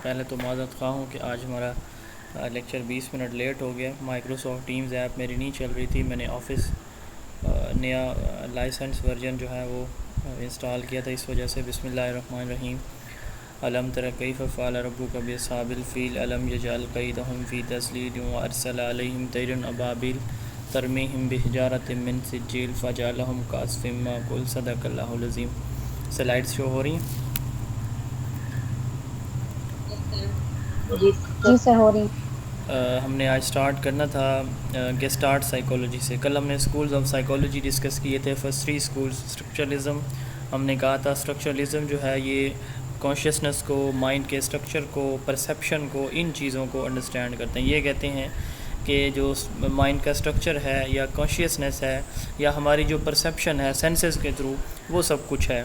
پہلے تو معذرت خواہ ہوں کہ آج ہمارا لیکچر 20 منٹ لیٹ ہو گیا. مائکروسافٹ ٹیمز ایپ میری نہیں چل رہی تھی. میں نے آفس نیا لائسنس ورژن جو ہے وہ انسٹال کیا تھا, اس وجہ سے. بسم اللہ الرحمن الرحیم. علم تر کیف فعل ربک باصحاب الفیل الم یجعل کیدہم فی تضلیل وارسل علیہم طیرا ابابیل ترمیہم بحجارۃ من سجیل فجعلہم کعصف مأکول. صدق اللہ العظیم. سلائڈس شو ہو رہی ہیں؟ جی سر ہو رہی. ہم نے آج سٹارٹ کرنا تھا گیسٹارٹ سائیکالوجی سے. کل ہم نے اسکولز آف سائیکالوجی ڈسکس کیے تھے. First 3 schools. اسٹرکچرلزم ہم نے کہا تھا اسٹرکچرلزم جو ہے یہ کانشیسنس کو, مائنڈ کے اسٹرکچر کو, پرسیپشن کو, ان چیزوں کو انڈرسٹینڈ کرتے ہیں. یہ کہتے ہیں کہ جو مائنڈ کا اسٹرکچر ہے یا کانشیسنس ہے یا ہماری جو پرسیپشن ہے سینسز کے تھرو, وہ سب کچھ ہے,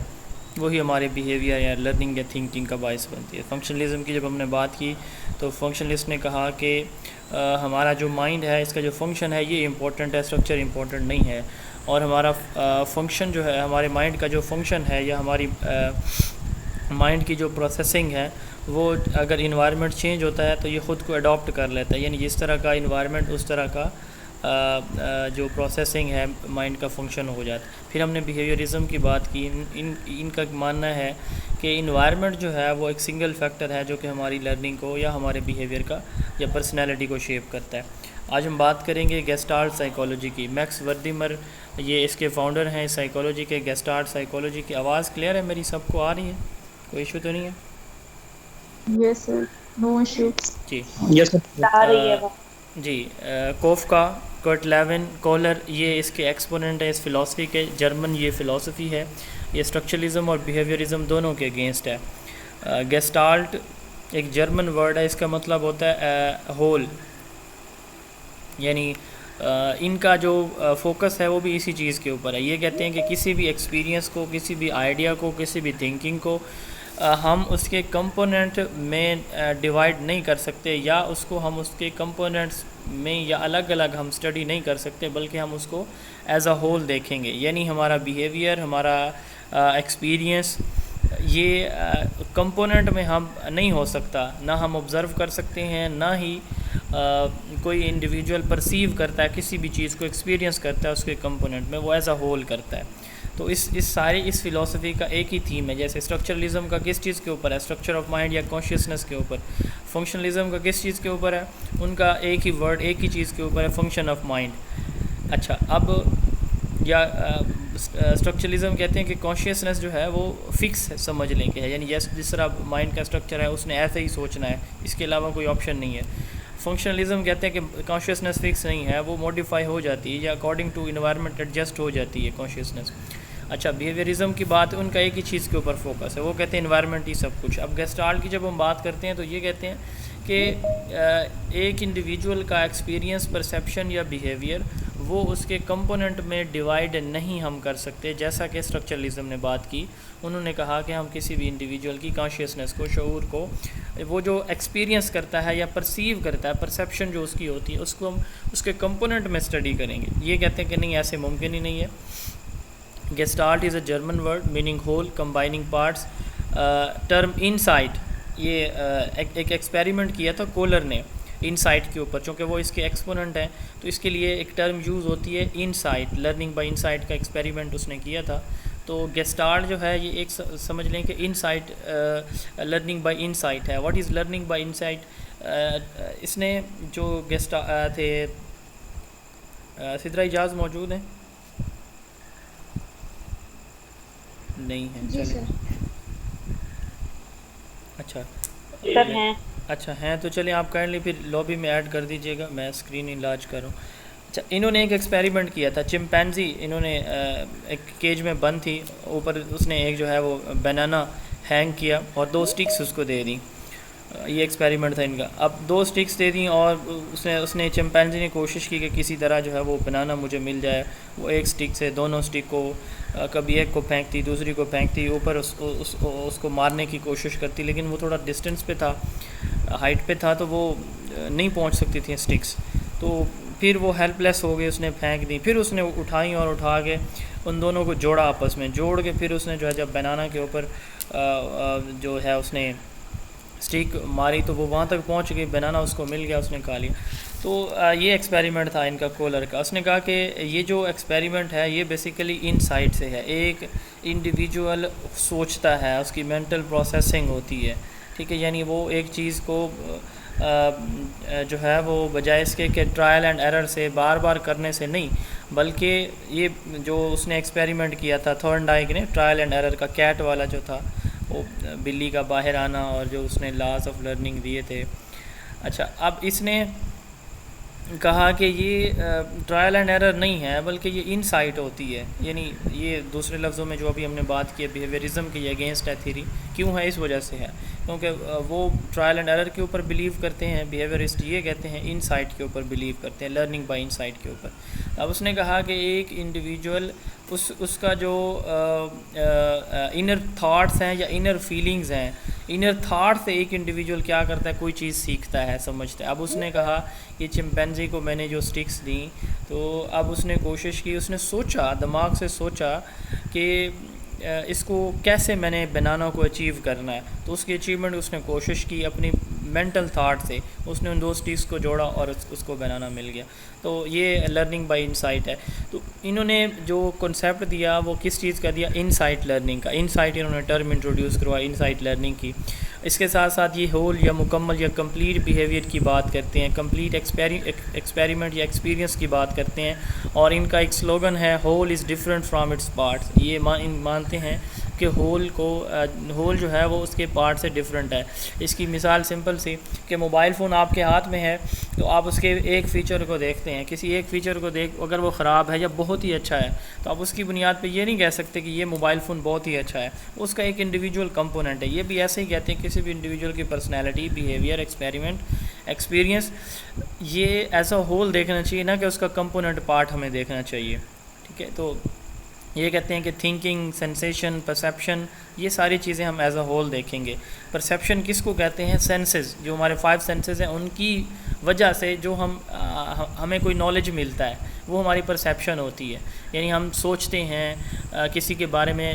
وہی ہمارے بیہیویئر یا لرننگ یا تھنکنگ کا باعث بنتی ہے. فنکشنلزم کی جب ہم نے بات کی تو فنکشنلسٹ نے کہا کہ ہمارا جو مائنڈ ہے اس کا جو فنکشن ہے یہ امپورٹنٹ ہے, اسٹرکچر امپورٹنٹ نہیں ہے. اور ہمارا فنکشن جو ہے, ہمارے مائنڈ کا جو فنکشن ہے یا ہماری مائنڈ کی جو پروسیسنگ ہے وہ اگر انوائرمنٹ چینج ہوتا ہے تو یہ خود کو اڈاپٹ کر لیتا ہے. یعنی جس طرح کا انوائرمنٹ اس طرح کا جو پروسیسنگ ہے مائنڈ کا فنکشن ہو جاتا ہے. پھر ہم نے بیہیویئرزم کی بات کی. ان کا ماننا ہے کہ انوائرمنٹ جو ہے وہ ایک سنگل فیکٹر ہے جو کہ ہماری لرننگ کو یا ہمارے بیہیویئر کا یا پرسنالٹی کو شیپ کرتا ہے. آج ہم بات کریں گے گیسٹارٹ سائیکالوجی کی. میکس وردیمر یہ اس کے فاؤنڈر ہیں سائیکالوجی کے, گیسٹارٹ سائیکالوجی کی. آواز کلیئر ہے میری, سب کو آ رہی ہے, کوئی ایشو تو نہیں ہے؟ یس سر, نو ایشو. جی یس سر. آ رہی ہے. جی. کوفکا, کرٹ لیون, کولر یہ اس کے ایکسپوننٹ ہے اس فلاسفی کے. جرمن یہ فلاسفی ہے. یہ اسٹرکچرلزم اور بیہیویئرزم دونوں کے اگینسٹ ہے. گیسٹالٹ ایک جرمن ورڈ ہے, اس کا مطلب ہوتا ہے ہول. یعنی ان کا جو فوکس ہے وہ بھی اسی چیز کے اوپر ہے. یہ کہتے ہیں کہ کسی بھی ایکسپیرینس کو, کسی بھی آئیڈیا کو, کسی بھی تھنکنگ کو ہم اس کے کمپوننٹ میں ڈیوائڈ نہیں کر سکتے, یا اس کو ہم اس کے کمپوننٹس میں یا الگ الگ ہم اسٹڈی نہیں کر سکتے, بلکہ ہم اس کو ایز اے ہول دیکھیں گے. یعنی ہمارا بیہیویئر, ہمارا ایکسپیرینس یہ کمپوننٹ میں ہم نہیں ہو سکتا. نہ ہم آبزرو کر سکتے ہیں, نہ ہی کوئی انڈیویجول پرسیو کرتا ہے کسی بھی چیز کو, ایکسپیرینس کرتا ہے اس کے کمپوننٹ میں, وہ ایز اے ہول کرتا ہے. تو اس فلاسفی کا ایک ہی تھیم ہے. جیسے اسٹرکچرلزم کا کس چیز کے اوپر ہے؟ اسٹرکچر آف مائنڈ یا کانشیسنس کے اوپر. فنکشنلزم کا کس چیز کے اوپر ہے؟ ان کا ایک ہی ورڈ, ایک ہی چیز کے اوپر ہے, فنکشن آف مائنڈ. اچھا, اب یا اسٹرکچرلزم کہتے ہیں کہ کانشیسنس جو ہے وہ فکس سمجھ لیں کہ ہے, یعنی جس طرح مائنڈ کا اسٹرکچر ہے اس نے ایسے ہی سوچنا ہے, اس کے علاوہ کوئی آپشن نہیں ہے. فنکشنلزم کہتے ہیں کہ کانشیسنس فکس نہیں ہے, وہ موڈیفائی ہو جاتی ہے یا اکارڈنگ ٹو انوائرمنٹ ایڈجسٹ ہو جاتی ہے کانشیسنس. اچھا, بیہیویئرزم کی بات, ان کا ایک ہی چیز کے اوپر فوکس ہے, وہ کہتے ہیں انوائرمنٹ ہی سب کچھ. اب گیسٹالٹ کی جب ہم بات کرتے ہیں تو یہ کہتے ہیں کہ ایک انڈیویجول کا ایکسپیرینس, پرسیپشن یا بیہیویئر وہ اس کے کمپوننٹ میں ڈیوائڈ نہیں ہم کر سکتے, جیسا کہ اسٹرکچرلزم نے بات کی. انہوں نے کہا کہ ہم کسی بھی انڈیویجول کی کانشیسنس کو, شعور کو, وہ جو ایکسپیرینس کرتا ہے یا پرسیو کرتا ہے, پرسیپشن جو اس کی ہوتی ہے, اس کو ہم اس کے کمپوننٹ میں اسٹڈی کریں گے. یہ کہتے ہیں کہ نہیں, ایسے ممکن ہی نہیں ہے. Gestalt is a German word meaning whole, combining parts. Term insight, یہ ایک ایکسپیریمنٹ کیا تھا کولر نے انسائٹ کے اوپر, چونکہ وہ اس کے ایکسپوننٹ ہیں تو اس کے لیے ایک ٹرم یوز ہوتی ہے انسائٹ. لرننگ بائی انسائٹ کا ایکسپیریمنٹ اس نے کیا تھا. تو گیسٹالٹ جو ہے یہ ایک سمجھ لیں کہ انسائٹ, لرننگ بائی انسائٹ ہے. What is learning by insight? اس نے جو گیسٹ تھے, سدرا اجاز موجود ہیں؟ نہیں ہیں, جی چلیں. سر. اچھا سر ہیں. اچھا ہیں تو چلیں آپ کائنڈلی پھر لابی میں ایڈ کر دیجیے گا, میں اسکرین انلارج کروں. اچھا, انہوں نے ایک ایکسپیریمنٹ کیا تھا. چمپینزی, انہوں نے ایک کیج میں بند تھی, اوپر اس نے ایک جو ہے وہ بنانا ہینگ کیا اور 2 سٹکس اس کو دے دیں. یہ ایکسپیریمنٹ تھا ان کا. اب 2 سٹکس دے دیں اور اس نے چمپینزی نے کوشش کی کہ کسی طرح جو ہے وہ بنانا مجھے مل جائے. وہ ایک سٹک سے دونوں سٹک کو, کبھی ایک کو پھینکتی, دوسری کو پھینکتی, اوپر اس کو مارنے کی کوشش کرتی, لیکن وہ تھوڑا ڈسٹینس پہ تھا, ہائٹ پہ تھا, تو وہ نہیں پہنچ سکتی تھیں سٹکس. تو پھر وہ ہیلپ لیس ہو گئی, اس نے پھینک دی. پھر اس نے اٹھائیں اور اٹھا کے ان دونوں کو جوڑا آپس میں, جوڑ کے پھر اس نے جو ہے جب بنانا کے اوپر جو ہے اس نے اسٹیک ماری تو وہ وہاں تک پہنچ گئی، بنانا اس کو مل گیا، اس نے کھا لیا. تو یہ ایکسپیریمنٹ تھا ان کا کولر کا. اس نے کہا کہ یہ جو ایکسپیریمنٹ ہے یہ بیسیکلی ان سائٹ سے ہے. ایک انڈیویجول سوچتا ہے، اس کی مینٹل پروسیسنگ ہوتی ہے، ٹھیک ہے. یعنی وہ ایک چیز کو جو ہے وہ بجائے اس کے کہ ٹرائل اینڈ ایرر سے بار بار کرنے سے نہیں، بلکہ یہ جو اس نے ایکسپیریمنٹ کیا تھا تھورنڈائک نے، ٹرائل اینڈ ایرر کا، کیٹ والا جو تھا، وہ بلی کا باہر آنا اور جو اس نے لاز آف لرننگ دیے تھے. اچھا، اب اس نے کہا کہ یہ ٹرائل اینڈ ایرر نہیں ہے بلکہ یہ انسائٹ ہوتی ہے. یعنی یہ دوسرے لفظوں میں جو ابھی ہم نے بات کی ہے بیہیویئرزم کی، یہ اگینسٹ ہے تھیری. کیوں ہے؟ اس وجہ سے ہے کیونکہ وہ ٹرائل اینڈ ایرر کے اوپر بلیو کرتے ہیں، بیہیویئرسٹ یہ کہتے ہیں انسائٹ کے اوپر بلیو کرتے ہیں، لرننگ بائی انسائٹ کے اوپر. اب اس نے کہا کہ ایک انڈیویجول اس کا جو انر تھاٹس ہیں یا انر فیلنگز ہیں، انر تھاٹ سے ایک انڈیویجول کیا کرتا ہے، کوئی چیز سیکھتا ہے، سمجھتا ہے. اب اس نے کہا یہ چمپینزی کو میں نے جو سٹکس دیں تو اب اس نے کوشش کی، اس نے سوچا، دماغ سے سوچا کہ اس کو کیسے میں نے بنانا کو اچیو کرنا ہے. تو اس کی اچیومنٹ اس نے کوشش کی اپنی مینٹل تھاٹ سے، اس نے ان دو سٹکس کو جوڑا اور اس کو بنانا مل گیا. تو یہ لرننگ بائی انسائٹ ہے. تو انہوں نے جو کنسیپٹ دیا وہ کس چیز کا دیا؟ انسائٹ لرننگ کا. انسائٹ انہوں نے ٹرم انٹروڈیوس کروا انسائٹ لرننگ کی. اس کے ساتھ ساتھ یہ ہول یا مکمل یا کمپلیٹ بیہیویئر کی بات کرتے ہیں، کمپلیٹ ایکسپیریمنٹ یا ایکسپیرینس کی بات کرتے ہیں. اور ان کا ایک سلوگن ہے whole is different from its parts. یہ مانتے ہیں کہ ہول جو ہے وہ اس کے پارٹ سے ڈفرینٹ ہے. اس کی مثال سمپل سی کہ موبائل فون آپ کے ہاتھ میں ہے تو آپ اس کے ایک فیچر کو دیکھتے ہیں، کسی ایک فیچر کو اگر وہ خراب ہے یا بہت ہی اچھا ہے تو آپ اس کی بنیاد پہ یہ نہیں کہہ سکتے کہ یہ موبائل فون بہت ہی اچھا ہے. اس کا ایک انڈیویجول کمپوننٹ ہے. یہ بھی ایسے ہی کہتے ہیں کسی بھی انڈیویجول کی پرسنالٹی، بیہیویئر، ایکسپیریمنٹ، ایکسپیرینس، یہ ایز اے ہول دیکھنا چاہیے، نہ کہ اس کا کمپوننٹ پارٹ ہمیں دیکھنا چاہیے. ٹھیک ہے، تو یہ کہتے ہیں کہ تھنکنگ، سینسیشن، پرسیپشن، یہ ساری چیزیں ہم ایز اے ہول دیکھیں گے. پرسیپشن کس کو کہتے ہیں؟ سینسز، جو ہمارے 5 سینسز ہیں ان کی وجہ سے جو ہمیں کوئی نالج ملتا ہے وہ ہماری پرسیپشن ہوتی ہے. یعنی ہم سوچتے ہیں کسی کے بارے میں،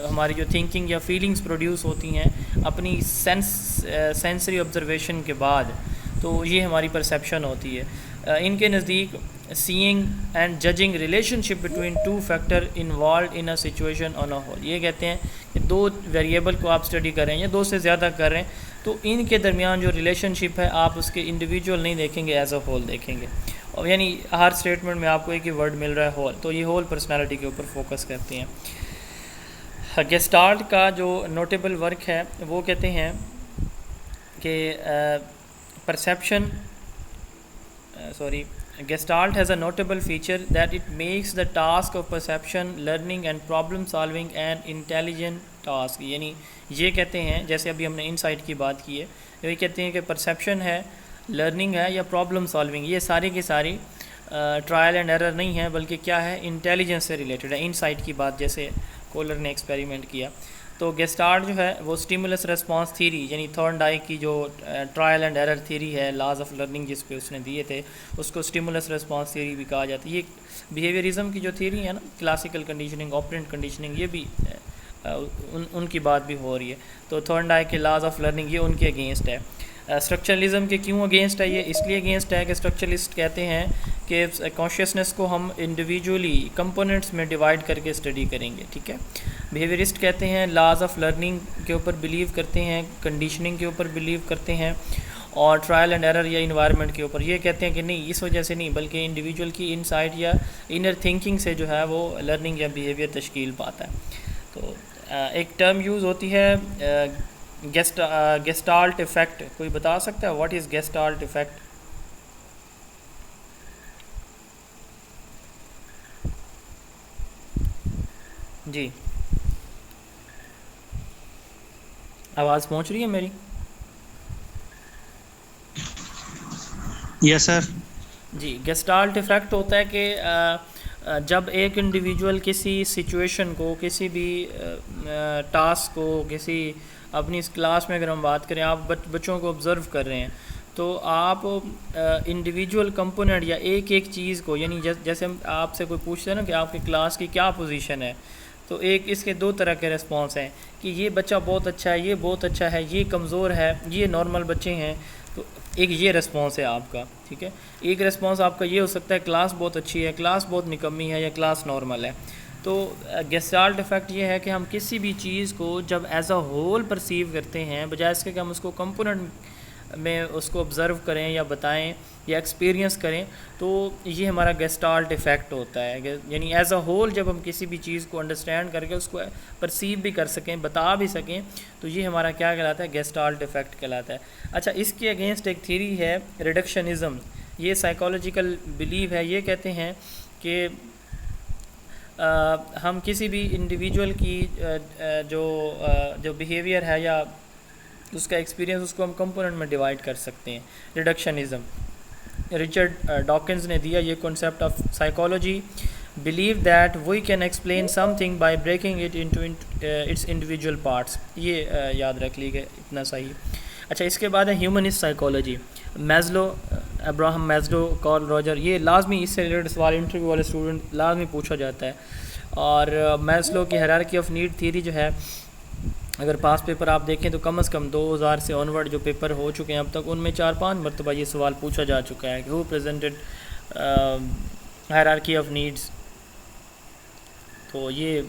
ہماری جو تھنکنگ یا فیلنگز پروڈیوس ہوتی ہیں اپنی سینسری آبزرویشن کے بعد، تو یہ ہماری پرسیپشن ہوتی ہے. ان کے نزدیک seeing and judging relationship between 2 factor involved in a situation on a whole. یہ کہتے ہیں کہ 2 ویریبل کو آپ اسٹڈی کریں یا 2 سے زیادہ کریں تو ان کے درمیان جو ریلیشن شپ ہے آپ اس کے انڈیویجول نہیں دیکھیں گے، ایز اے ہول دیکھیں گے. اور یعنی ہر اسٹیٹمنٹ میں آپ کو ایک ہی ورڈ مل رہا ہے ہول، تو یہ ہول پرسنالٹی کے اوپر فوکس کرتے ہیں. گیسٹالٹ کا جو نوٹیبل ورک ہے وہ کہتے ہیں کہ Gestalt has a notable feature that it makes the task of perception, learning and problem solving an intelligent task. یعنی یہ کہتے ہیں، جیسے ابھی ہم نے انسائٹ کی بات کی ہے، یہ کہتے ہیں کہ پرسیپشن ہے، لرننگ ہے یا پرابلم سالونگ، یہ ساری کی ساری ٹرائل اینڈ ایرر نہیں ہے بلکہ کیا ہے؟ انٹیلیجنس سے ریلیٹڈ ہے. انسائٹ کی بات جیسے کولر نے ایکسپیریمنٹ کیا. تو گیسٹالٹ جو ہے وہ اسٹیمولس ریسپانس تھیری، یعنی تھورنڈائک کی جو ٹرائل اینڈ ایرر تھیری ہے، لاز آف لرننگ جس پہ اس نے دیے تھے، اس کو اسٹیمولس ریسپانس تھیری بھی کہا جاتا ہے. یہ بیہیویئرزم کی جو تھیری ہے نا، کلاسیکل کنڈیشننگ، آپرینٹ کنڈیشننگ، یہ بھی ان کی بات بھی ہو رہی ہے. تو تھورنڈائک کے لاز آف لرننگ یہ ان کے اگینسٹ ہے. اسٹرکچرلزم کے کیوں اگینسٹ ہے؟ یہ اس لیے اگینسٹ ہے کہ اسٹرکچرلسٹ کہتے ہیں کہ کانشیسنس کو ہم انڈیویجولی کمپوننٹس میں ڈیوائڈ کر کے اسٹڈی کریں گے. ٹھیک ہے. بیہیویئرسٹ کہتے ہیں لاز آف لرننگ کے اوپر بلیو کرتے ہیں، کنڈیشننگ کے اوپر بلیو کرتے ہیں، اور ٹرائل اینڈ ایرر یا انوائرمنٹ کے اوپر. یہ کہتے ہیں کہ نہیں، اس وجہ سے نہیں بلکہ انڈیویجول کی انسائٹ یا انر تھنکنگ سے جو ہے وہ لرننگ یا بیہیویئر تشکیل پاتا ہے. تو ایک ٹرم یوز ہوتی ہے گیسٹالٹ افیکٹ. کوئی بتا سکتا ہے واٹ از گیسٹالٹ افیکٹ؟ جی، آواز پہنچ رہی ہے میری؟ یس سر. جی، گیسٹالٹ افیکٹ ہوتا ہے کہ جب ایک انڈیویجول کسی سچویشن کو، کسی بھی ٹاسک کو، کسی اپنی اس کلاس میں اگر ہم بات کریں، آپ بچوں کو آبزرو کر رہے ہیں تو آپ انڈیویجول کمپوننٹ یا ایک چیز کو، یعنی جیسے ہم آپ سے کوئی پوچھتے ہیں نا کہ آپ کی کلاس کی کیا پوزیشن ہے، تو ایک اس کے دو طرح کے ریسپانس ہیں کہ یہ بچہ بہت اچھا ہے، یہ بہت اچھا ہے، یہ کمزور ہے، یہ نارمل بچے ہیں. تو ایک یہ ریسپانس ہے آپ کا، ٹھیک ہے. ایک ریسپانس آپ کا یہ ہو سکتا ہے کلاس بہت اچھی ہے، کلاس بہت نکمی ہے، یا کلاس نارمل ہے. تو گیسٹالٹ افیکٹ یہ ہے کہ ہم کسی بھی چیز کو جب ایز اے ہول پرسیو کرتے ہیں، بجائے اس کے کہ ہم اس کو کمپوننٹ میں اس کو آبزرو کریں یا بتائیں یا ایکسپیرینس کریں، تو یہ ہمارا گیسٹالٹ افیکٹ ہوتا ہے. یعنی ایز اے ہول جب ہم کسی بھی چیز کو انڈرسٹینڈ کر کے اس کو پرسیو بھی کر سکیں، بتا بھی سکیں، تو یہ ہمارا کیا کہلاتا ہے؟ گیسٹالٹ افیکٹ کہلاتا ہے. اچھا، اس کے اگینسٹ ایک تھیری ہے ریڈکشنزم. یہ سائیکالوجیکل بلیو ہے. یہ کہتے ہیں کہ ہم کسی بھی انڈیویجول کی جو بیہیویئر ہے یا اس کا ایکسپیرینس، اس کو ہم کمپوننٹ میں ڈیوائڈ کر سکتے ہیں. ریڈکشنزم رچرڈ ڈاکنز نے دیا یہ concept of psychology. Believe that we can explain something by breaking it into its individual parts. یہ یاد رکھ لیجیے، اتنا صحیح. اچھا، اس کے بعد ہے humanist psychology. Maslow, Abraham Maslow, Carl Roger. یہ لازمی اس سے ریلیٹڈ سوال انٹرویو والے اسٹوڈنٹ لازمی پوچھا جاتا ہے. اور میزلو کی ہیرارکی آف نیڈ تھیری جو ہے، اگر پاس پیپر آپ دیکھیں تو کم از کم 2000 سے آنورڈ جو پیپر ہو چکے ہیں اب تک، ان میں 4-5 مرتبہ یہ سوال پوچھا جا چکا ہے کہ ہو پریزنٹڈ ہیرارکی آف نیڈس. تو یہ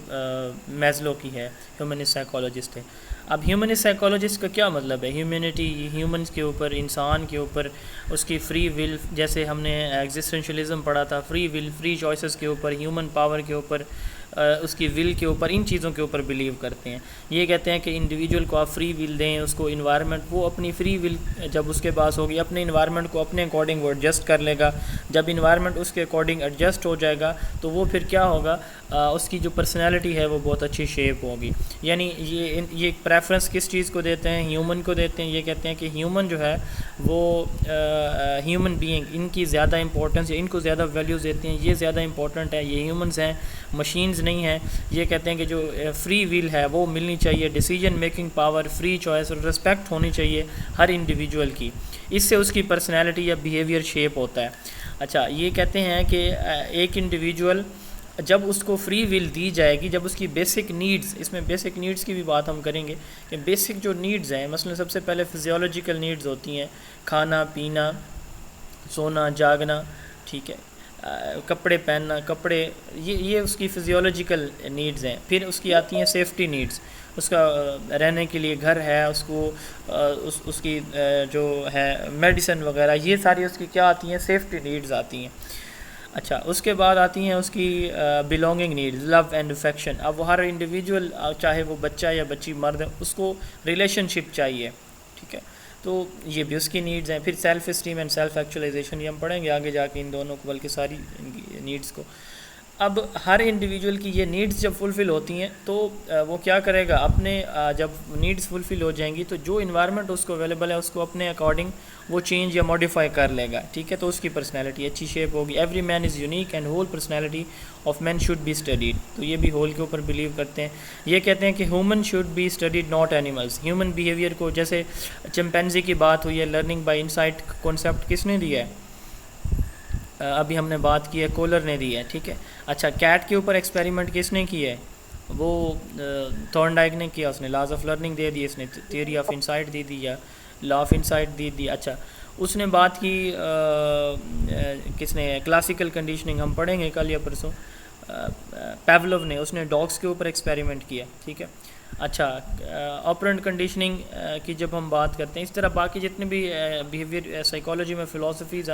میزلو کی ہے، ہیومنسٹ سائیکالوجسٹ ہے. اب ہیومنسٹ سائیکالوجسٹ کا کیا مطلب ہے؟ ہیومینٹی، ہیومنس کے اوپر، انسان کے اوپر اس کی فری ول، جیسے ہم نے ایگزسٹنشلزم پڑھا تھا، فری ول، فری چوائسز کے اوپر، ہیومن پاور کے اوپر، اس کی ول کے اوپر، ان چیزوں کے اوپر بلیو کرتے ہیں. یہ کہتے ہیں کہ انڈیویجول کو آپ فری ول دیں، اس کو انوائرمنٹ، وہ اپنی فری ول جب اس کے پاس ہوگی، اپنے انوائرمنٹ کو اپنے اکارڈنگ وہ ایڈجسٹ کر لے گا. جب انوائرمنٹ اس کے اکارڈنگ ایڈجسٹ ہو جائے گا تو وہ پھر کیا ہوگا؟ اس کی جو پرسنالٹی ہے وہ بہت اچھی شیپ ہوگی. یعنی یہ پریفرنس کس چیز کو دیتے ہیں؟ ہیومن کو دیتے ہیں. یہ کہتے ہیں کہ ہیومن جو ہے وہ ہیومن بینگ، ان کی زیادہ امپورٹنس، ان کو زیادہ ویلیوز دیتے ہیں، یہ زیادہ امپورٹنٹ ہے، یہ ہیومنز ہیں، مشینز نہیں ہیں. یہ کہتے ہیں کہ جو فری ول ہے وہ ملنی چاہیے، decision making power, free choice اور رسپیکٹ ہونی چاہیے ہر انڈیویجول کی. اس سے اس کی پرسنالٹی یا بیہیویئر شیپ ہوتا ہے. اچھا، یہ کہتے ہیں کہ ایک انڈیویجول جب اس کو فری ول دی جائے گی، جب اس کی بیسک نیڈز، اس میں بیسک نیڈز کی بھی بات ہم کریں گے کہ بیسک جو نیڈز ہیں، مثلا سب سے پہلے فزیولوجیکل نیڈز ہوتی ہیں، کھانا پینا، سونا جاگنا، ٹھیک ہے، کپڑے پہننا، کپڑے، یہ اس کی فزیولوجیکل نیڈز ہیں. پھر اس کی آتی ہیں سیفٹی نیڈز، اس کا رہنے کے لیے گھر ہے، اس کو اس کی جو ہے میڈیسن وغیرہ، یہ ساری اس کی کیا آتی ہیں؟ سیفٹی نیڈز آتی ہیں. اچھا، اس کے بعد آتی ہیں اس کی belonging needs, love and affection. اب وہ ہر انڈیویجول، چاہے وہ بچہ یا بچی مرد ہے، اس کو ریلیشن شپ چاہیے، ٹھیک ہے، تو یہ بھی اس کی نیڈز ہیں. پھر self esteem and self actualisation, یہ ہم پڑھیں گے آگے جا کے ان دونوں کو، بلکہ ساری نیڈز کو. اب ہر انڈیویجول کی یہ نیڈز جب فلفل ہوتی ہیں تو وہ کیا کرے گا؟ اپنے جب نیڈز فلفل ہو جائیں گی تو جو انوائرمنٹ اس کو اویلیبل ہے اس کو اپنے اکارڈنگ وہ چینج یا موڈیفائی کر لے گا، ٹھیک ہے، تو اس کی پرسنالٹی اچھی شیپ ہوگی. Every man is unique and whole personality of man should be studied. تو یہ بھی ہول کے اوپر بلیو کرتے ہیں. یہ کہتے ہیں کہ human should be studied not animals. Human behaviour کو، جیسے چمپینزی کی بات ہوئی ہے، لرننگ بائی انسائٹ کانسیپٹ کس نے دیا ہے؟ ابھی ہم نے بات کی ہے، کولر نے دی ہے، ٹھیک ہے. اچھا، کیٹ کے اوپر ایکسپیریمنٹ کس نے کیا ہے؟ وہ تھورنڈائک نے کیا. اس نے لاز آف لرننگ دے دی، اس نے تھیوری آف انسائٹ دے دی یا لا آف انسائٹ دے دی. اچھا، اس نے بات کی کس نے؟ کلاسیکل کنڈیشننگ ہم پڑھیں گے کل یا پرسوں. پیولو نے، اس نے ڈاگس کے اوپر ایکسپیریمنٹ کیا، ٹھیک ہے. اچھا، آپرنٹ کنڈیشننگ کی جب ہم بات کرتے ہیں، اس طرح باقی جتنے بھی بیہیویئر سائیکالوجی میں فلاسفیز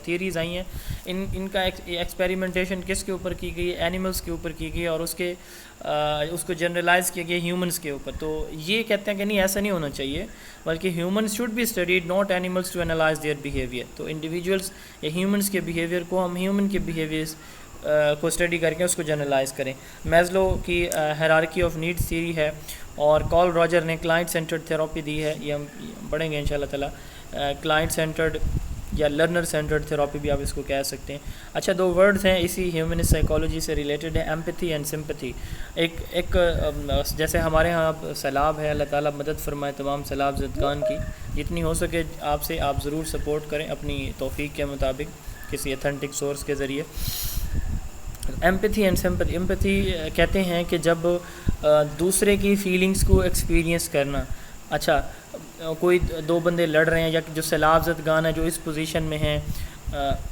تھیوریز آئی ہیں، ان کا ایکسپیریمنٹیشن کس کے اوپر کی گئی؟ اینیملس کے اوپر کی گئی، اور اس کو جنرلائز کیا گیا ہیومنس کے اوپر. تو یہ کہتے ہیں کہ نہیں، ایسا نہیں ہونا چاہیے، بلکہ humans should be studied not animals to analyse their behaviour. تو انڈیویجولس یا ہیومنس کے بیہیویئر کو ہم ہیومن کے بیہیویئرس کو اسٹڈی کر کے اس کو جنرلائز کریں. میزلو کی ہیرارکی آف نیڈس تھیوری ہے، اور کارل راجر نے کلائنٹ سینٹرڈ تھراپی دی ہے. یہ ہم پڑھیں گے انشاءاللہ تعالیٰ. کلائنٹ سینٹرڈ یا لرنر سینٹرڈ تھراپی بھی آپ اس کو کہہ سکتے ہیں. اچھا، 2 ورڈز ہیں اسی ہیومنسٹ سائیکالوجی سے ریلیٹڈ ہے، ایمپتھی اینڈ سمپتھی. ایک جیسے ہمارے ہاں سیلاب ہے، اللہ تعالیٰ مدد فرمائے تمام سیلاب زدگان کی. جتنی ہو سکے آپ ضرور سپورٹ کریں اپنی توفیق کے مطابق، کسی اتھینٹک سورس کے ذریعے. Empathy and sympathy. ایمپتھی کہتے ہیں کہ جب دوسرے کی فیلنگز کو ایکسپیرینس کرنا. اچھا کوئی دو بندے لڑ رہے ہیں یا جو سیلاب زدگان ہے جو اس پوزیشن میں ہیں,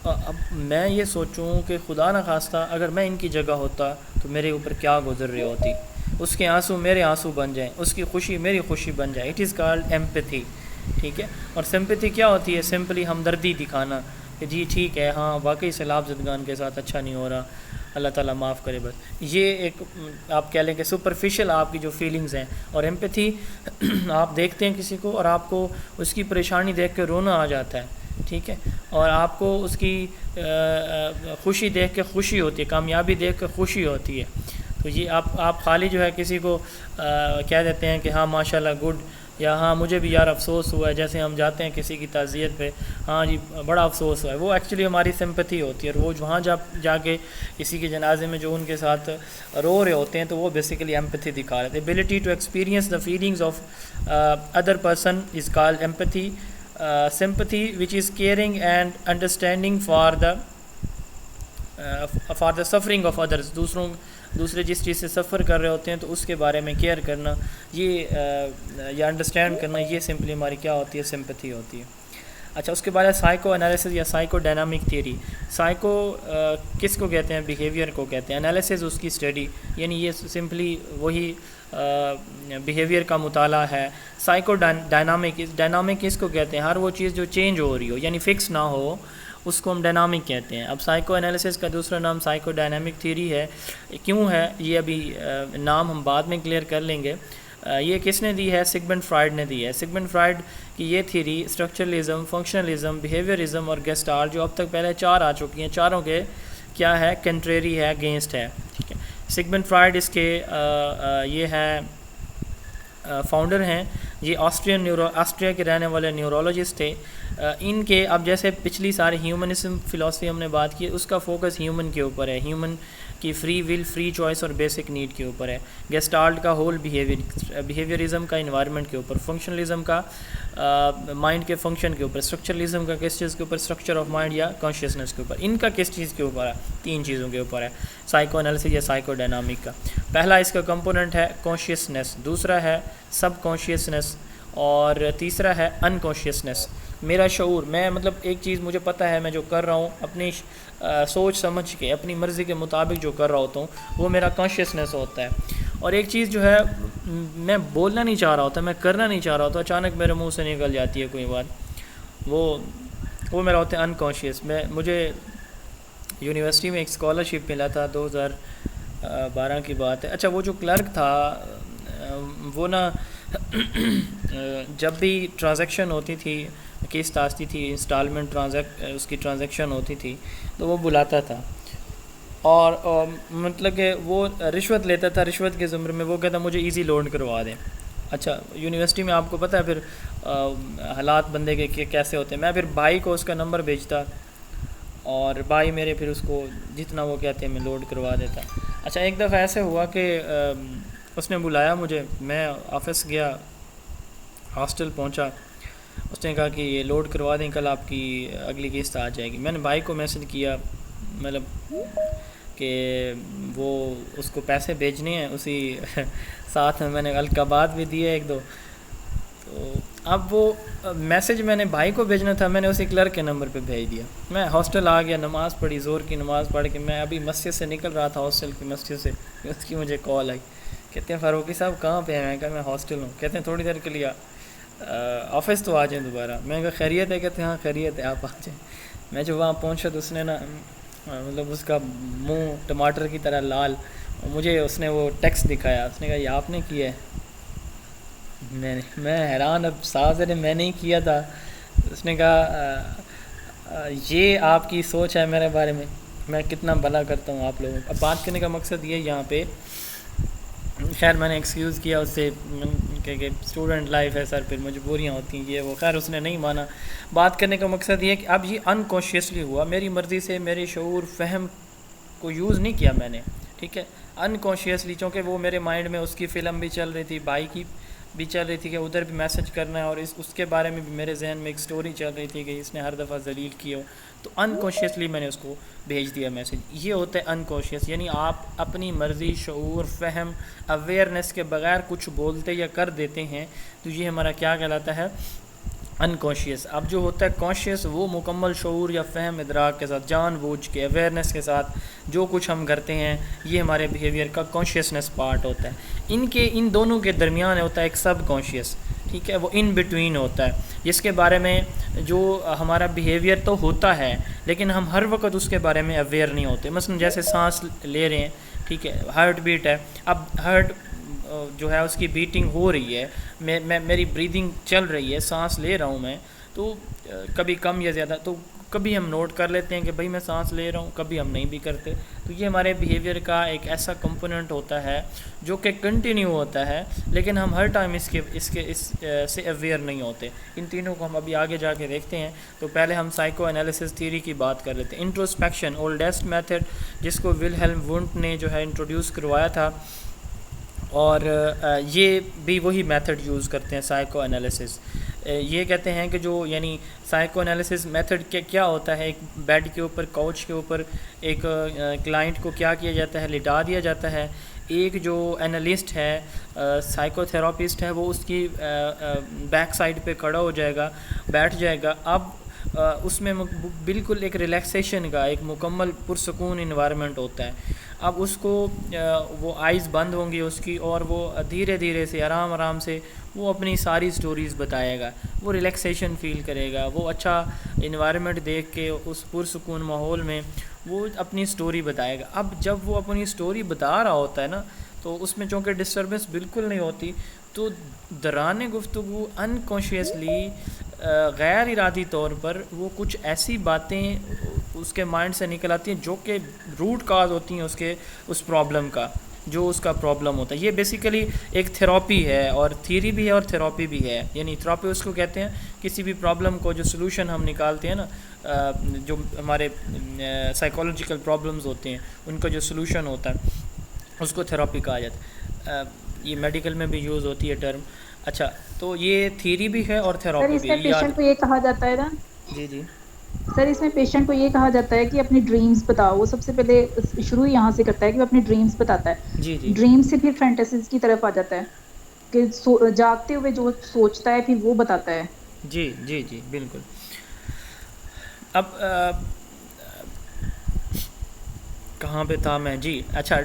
اب میں یہ سوچوں کہ خدا نہ خواستہ اگر میں ان کی جگہ ہوتا تو میرے اوپر کیا گزر رہی ہوتی, اس کے آنسو میرے آنسو بن جائیں, اس کی خوشی میری خوشی بن جائے. It is called empathy. ٹھیک ہے. اور سمپتھی کیا ہوتی ہے؟ سمپلی ہمدردی دکھانا کہ جی ٹھیک ہے, ہاں واقعی سیلاب زدگان کے ساتھ اچھا نہیں ہو رہا, اللہ تعالیٰ معاف کرے. بس یہ ایک آپ کہہ لیں کہ سپرفیشل آپ کی جو فیلنگز ہیں. اور ایمپتھی آپ دیکھتے ہیں کسی کو اور آپ کو اس کی پریشانی دیکھ کے رونا آ جاتا ہے. ٹھیک ہے. اور آپ کو اس کی خوشی دیکھ کے خوشی ہوتی ہے, کامیابی دیکھ کے خوشی ہوتی ہے. تو یہ آپ خالی جو ہے کسی کو کہہ دیتے ہیں کہ ہاں ماشاءاللہ گڈ, یا ہاں مجھے بھی یار افسوس ہوا ہے, جیسے ہم جاتے ہیں کسی کی تعزیت پہ, ہاں جی بڑا افسوس ہوا ہے, وہ ایکچولی ہماری سمپتھی ہوتی ہے. اور وہ وہاں جا کے کسی کے جنازے میں جو ان کے ساتھ رو رہے ہوتے ہیں تو وہ بیسیکلی ایمپتھی دکھا رہے تھے. Ability to experience the feelings of other person is called empathy. sympathy which is caring and understanding for the suffering of others. دوسرے جس چیز سے سفر کر رہے ہوتے ہیں تو اس کے بارے میں کیئر کرنا, یہ یا انڈرسٹینڈ کرنا, یہ سمپلی ہماری کیا ہوتی ہے؟ سمپتھی ہوتی ہے. اچھا اس کے بعد ہے سائیکو انالیسس یا سائیکو ڈائنامک تھیوری. سائیکو کس کو کہتے ہیں؟ بیہیویئر کو کہتے ہیں. انالیسس اس کی اسٹڈی, یعنی یہ سمپلی وہی بیہیویئر کا مطالعہ ہے. سائیکو ڈائنامک کس کو کہتے ہیں؟ ہر وہ چیز جو چینج ہو رہی ہو یعنی فکس نہ ہو اس کو ہم ڈائنامک کہتے ہیں. اب سائیکو انالیسس کا دوسرا نام سائیکو ڈائنامک تھیوری ہے. کیوں ہے یہ ابھی نام ہم بعد میں کلیئر کر لیں گے. یہ کس نے دی ہے؟ سگمنڈ فرائڈ نے دی ہے. سگمنڈ فرائڈ کی یہ تھیوری اسٹرکچرلزم, فنکشنلزم, بیہیویئرزم اور گیسٹالٹ جو اب تک پہلے 4 آ چکی ہیں, چاروں کے کیا ہے؟ کنٹریری ہے, اگینسٹ ہے. ٹھیک ہے. سگمنڈ فرائڈ اس کے یہ ہے فاؤنڈر ہیں. یہ آسٹریا کے رہنے والے نیورولوجسٹ تھے. ان کے اب جیسے پچھلی ساری ہیومنزم فلاسفی ہم نے بات کی, اس کا فوکس ہیومن کے اوپر ہے, ہیومن کی فری ول, فری چوائس اور بیسک نیڈ کے اوپر ہے. گیسٹالٹ کا ہول بیہیویئرزم کا انوائرمنٹ کے اوپر, فنکشنلزم کا مائنڈ کے فنکشن کے اوپر, اسٹرکچرلزم کا کس چیز کے اوپر؟ اسٹرکچر آف مائنڈ یا کانشیسنس کے اوپر. ان کا کس چیز کے اوپر ہے؟ 3 چیزوں کے اوپر ہے سائیکو انالیسس یا سائیکو ڈائنامک کا. پہلا اس کا کمپوننٹ ہے کانشیسنس, دوسرا ہے سب کانشیسنس, اور تیسرا ہے ان کانشیسنس. میرا شعور, میں مطلب ایک چیز مجھے پتہ ہے میں جو کر رہا ہوں اپنی سوچ سمجھ کے اپنی مرضی کے مطابق جو کر رہا ہوتا ہوں وہ میرا کانشیسنس ہوتا ہے. اور ایک چیز جو ہے میں بولنا نہیں چاہ رہا ہوتا, میں کرنا نہیں چاہ رہا ہوتا, اچانک میرے منہ سے نکل جاتی ہے کوئی بات, وہ میرا ہوتا ہے ان کانشیس. مجھے یونیورسٹی میں ایک اسکالرشپ ملا تھا, 2012 کی بات ہے. اچھا وہ جو کلرک تھا وہ نا جب بھی ٹرانزیکشن ہوتی تھی, قسط آتی تھی, انسٹالمنٹ اس کی ٹرانزیکشن ہوتی تھی تو وہ بلاتا تھا, اور مطلب کہ وہ رشوت لیتا تھا. رشوت کے زمرے میں وہ کہتا مجھے ایزی لون کروا دیں. اچھا یونیورسٹی میں آپ کو پتہ ہے پھر حالات بندے کے کیسے ہوتے ہیں. میں پھر بھائی کو اس کا نمبر بھیجتا اور بھائی میرے پھر اس کو جتنا وہ کہتے ہیں میں لوڈ کروا دیتا. اچھا ایک دفعہ ایسے ہوا کہ اس نے بلایا مجھے, میں آفس گیا, ہاسٹل پہنچا, اس نے کہا کہ یہ لوڈ کروا دیں, کل آپ کی اگلی قسط آ جائے گی. میں نے بھائی کو میسج کیا مطلب کہ وہ اس کو پیسے بھیجنے ہیں, اسی ساتھ میں نے القابات بھی دیے 1-2. تو اب وہ میسج میں نے بھائی کو بھیجنا تھا, میں نے اسی کلرک کے نمبر پہ بھیج دیا. میں ہاسٹل آ گیا, نماز پڑھی, زور کی نماز پڑھ کے میں ابھی مسجد سے نکل رہا تھا, ہاسٹل کی مسجد سے, اس کی مجھے کال آئی. کہتے ہیں فاروقی صاحب کہاں پہ ہیں؟ میں کہا میں ہاسٹل ہوں. کہتے ہیں تھوڑی دیر کے لیے آفس تو آ جائیں دوبارہ. میں کہا خیریت ہے؟ کہتے ہیں ہاں خیریت ہے, آپ آ جائیں. میں جب وہاں پہنچا تو اس نے نا مطلب اس کا منہ ٹماٹر کی طرح لال, مجھے اس نے وہ ٹیکسٹ دکھایا, اس نے کہا یہ آپ نے کیا ہے؟ میں حیران, اب صاحب نے میں نہیں کیا تھا. اس نے کہا یہ آپ کی سوچ ہے میرے بارے میں کتنا بھلا کرتا ہوں آپ لوگوں. اب بات کرنے کا مقصد یہ یہاں پہ, خیر میں نے ایکسکیوز کیا اس سے کہ اسٹوڈنٹ لائف ہے سر, پھر مجبوریاں ہوتی ہیں یہ وہ, خیر اس نے نہیں مانا. بات کرنے کا مقصد یہ کہ اب یہ انکانشیسلی ہوا, میری مرضی سے, میرے شعور فہم کو یوز نہیں کیا میں نے, ٹھیک ہے, انکانشیسلی, چونکہ وہ میرے مائنڈ میں اس کی فلم بھی چل رہی تھی, بھائی کی بھی چل رہی تھی کہ ادھر بھی میسج کرنا ہے، اور اس کے بارے میں بھی میرے ذہن میں ایک سٹوری چل رہی تھی کہ اس نے ہر دفعہ ذلیل کی ہو، تو انکانشیسلی میں نے اس کو بھیج دیا میسج۔ یہ ہوتا ہے انکانشیس، یعنی آپ اپنی مرضی، شعور، فہم، اویئرنیس کے بغیر کچھ بولتے یا کر دیتے ہیں، تو یہ ہمارا کیا کہلاتا ہے؟ انکانشیس۔ اب جو ہوتا ہے کانشیس، وہ مکمل شعور یا فہم ادراک کے ساتھ، جان بوجھ کے، اویئرنیس کے ساتھ جو کچھ ہم کرتے ہیں، یہ ہمارے بیہیویئر کا کانشیسنس پارٹ ہوتا ہے۔ ان دونوں کے درمیان ہوتا ہے ایک سب کانشیس، ٹھیک ہے، وہ ان بٹوین ہوتا ہے، جس کے بارے میں جو ہمارا بیہیویئر تو ہوتا ہے لیکن ہم ہر وقت اس کے بارے میں اویئر نہیں ہوتے۔ مثلا جیسے سانس لے رہے ہیں، ٹھیک ہے، ہارٹ بیٹ ہے، اب ہارٹ جو ہے اس کی بیٹنگ ہو رہی ہے، میری بریدنگ چل رہی ہے، سانس لے رہا ہوں میں، تو کبھی کم یا زیادہ، تو کبھی ہم نوٹ کر لیتے ہیں کہ بھئی میں سانس لے رہا ہوں، کبھی ہم نہیں بھی کرتے۔ تو یہ ہمارے بیہیویئر کا ایک ایسا کمپوننٹ ہوتا ہے جو کہ کنٹینیو ہوتا ہے، لیکن ہم ہر ٹائم اس سے اویئر نہیں ہوتے۔ ان تینوں کو ہم ابھی آگے جا کے دیکھتے ہیں۔ تو پہلے ہم سائیکو انالیسس تھیوری کی بات کر لیتے ہیں۔ انٹروسپیکشن اولڈسٹ میتھڈ، جس کو ولہیلم وونٹ نے جو ہے انٹروڈیوس کروایا تھا، اور یہ بھی وہی میتھڈ یوز کرتے ہیں سائیکو انالیسس۔ یہ کہتے ہیں کہ جو یعنی سائیکو انالیسس میتھڈ کے کیا ہوتا ہے، ایک بیڈ کے اوپر، کوچ کے اوپر ایک کلائنٹ کو کیا کیا جاتا ہے، لٹا دیا جاتا ہے، ایک جو انالسٹ ہے، سائیکو تھراپسٹ ہے، وہ اس کی بیک سائڈ پہ کھڑا ہو جائے گا، بیٹھ جائے گا۔ اب اس میں بالکل ایک ریلیکسیشن کا ایک مکمل پرسکون انوائرمنٹ ہوتا ہے۔ اب اس کو وہ آئیز بند ہوں گی اس کی، اور وہ دھیرے دھیرے سے، آرام آرام سے وہ اپنی ساری سٹوریز بتائے گا، وہ ریلیکسیشن فیل کرے گا، وہ اچھا انوائرمنٹ دیکھ کے اس پرسکون ماحول میں وہ اپنی سٹوری بتائے گا۔ اب جب وہ اپنی سٹوری بتا رہا ہوتا ہے نا، تو اس میں چونکہ ڈسٹربنس بالکل نہیں ہوتی، تو دوران گفتگو انکانشیسلی، غیر ارادی طور پر وہ کچھ ایسی باتیں اس کے مائنڈ سے نکل آتی ہیں جو کہ روٹ کاز ہوتی ہیں اس پرابلم کا، جو اس کا پرابلم ہوتا ہے۔ یہ بیسیکلی ایک تھراپی ہے، اور تھیوری بھی ہے اور تھراپی بھی ہے۔ یعنی تھراپی اس کو کہتے ہیں کسی بھی پرابلم کو جو سلوشن ہم نکالتے ہیں نا، جو ہمارے سائیکولوجیکل پرابلمز ہوتے ہیں ان کا جو سلوشن ہوتا ہے اس کو تھراپی کہا جاتا ہے۔ یہ میڈیکل میں بھی یوز ہوتی ہے ٹرم۔ اچھا، تو یہ تھیوری بھی ہے اور سر تھراپی اس بھی میں ہے، پیشنٹ کو یہ کہا جاتا ہے نا، جی جی سر اس میں پیشنٹ کو یہ کہا جاتا ہے کہ اپنی ڈریمز بتاؤ۔ وہ سب سے پہلے شروع یہاں سے کرتا ہے کہ وہ اپنی ڈریمز بتاتا ہے، جی جی ڈریم سے پھر فینٹیسیز کی طرف آ جاتا ہے کہ جاگتے ہوئے جو سوچتا ہے پھر وہ بتاتا ہے۔ جی جی جی بالکل۔ اب کہاں پہ تھا میں؟ جی اچھا،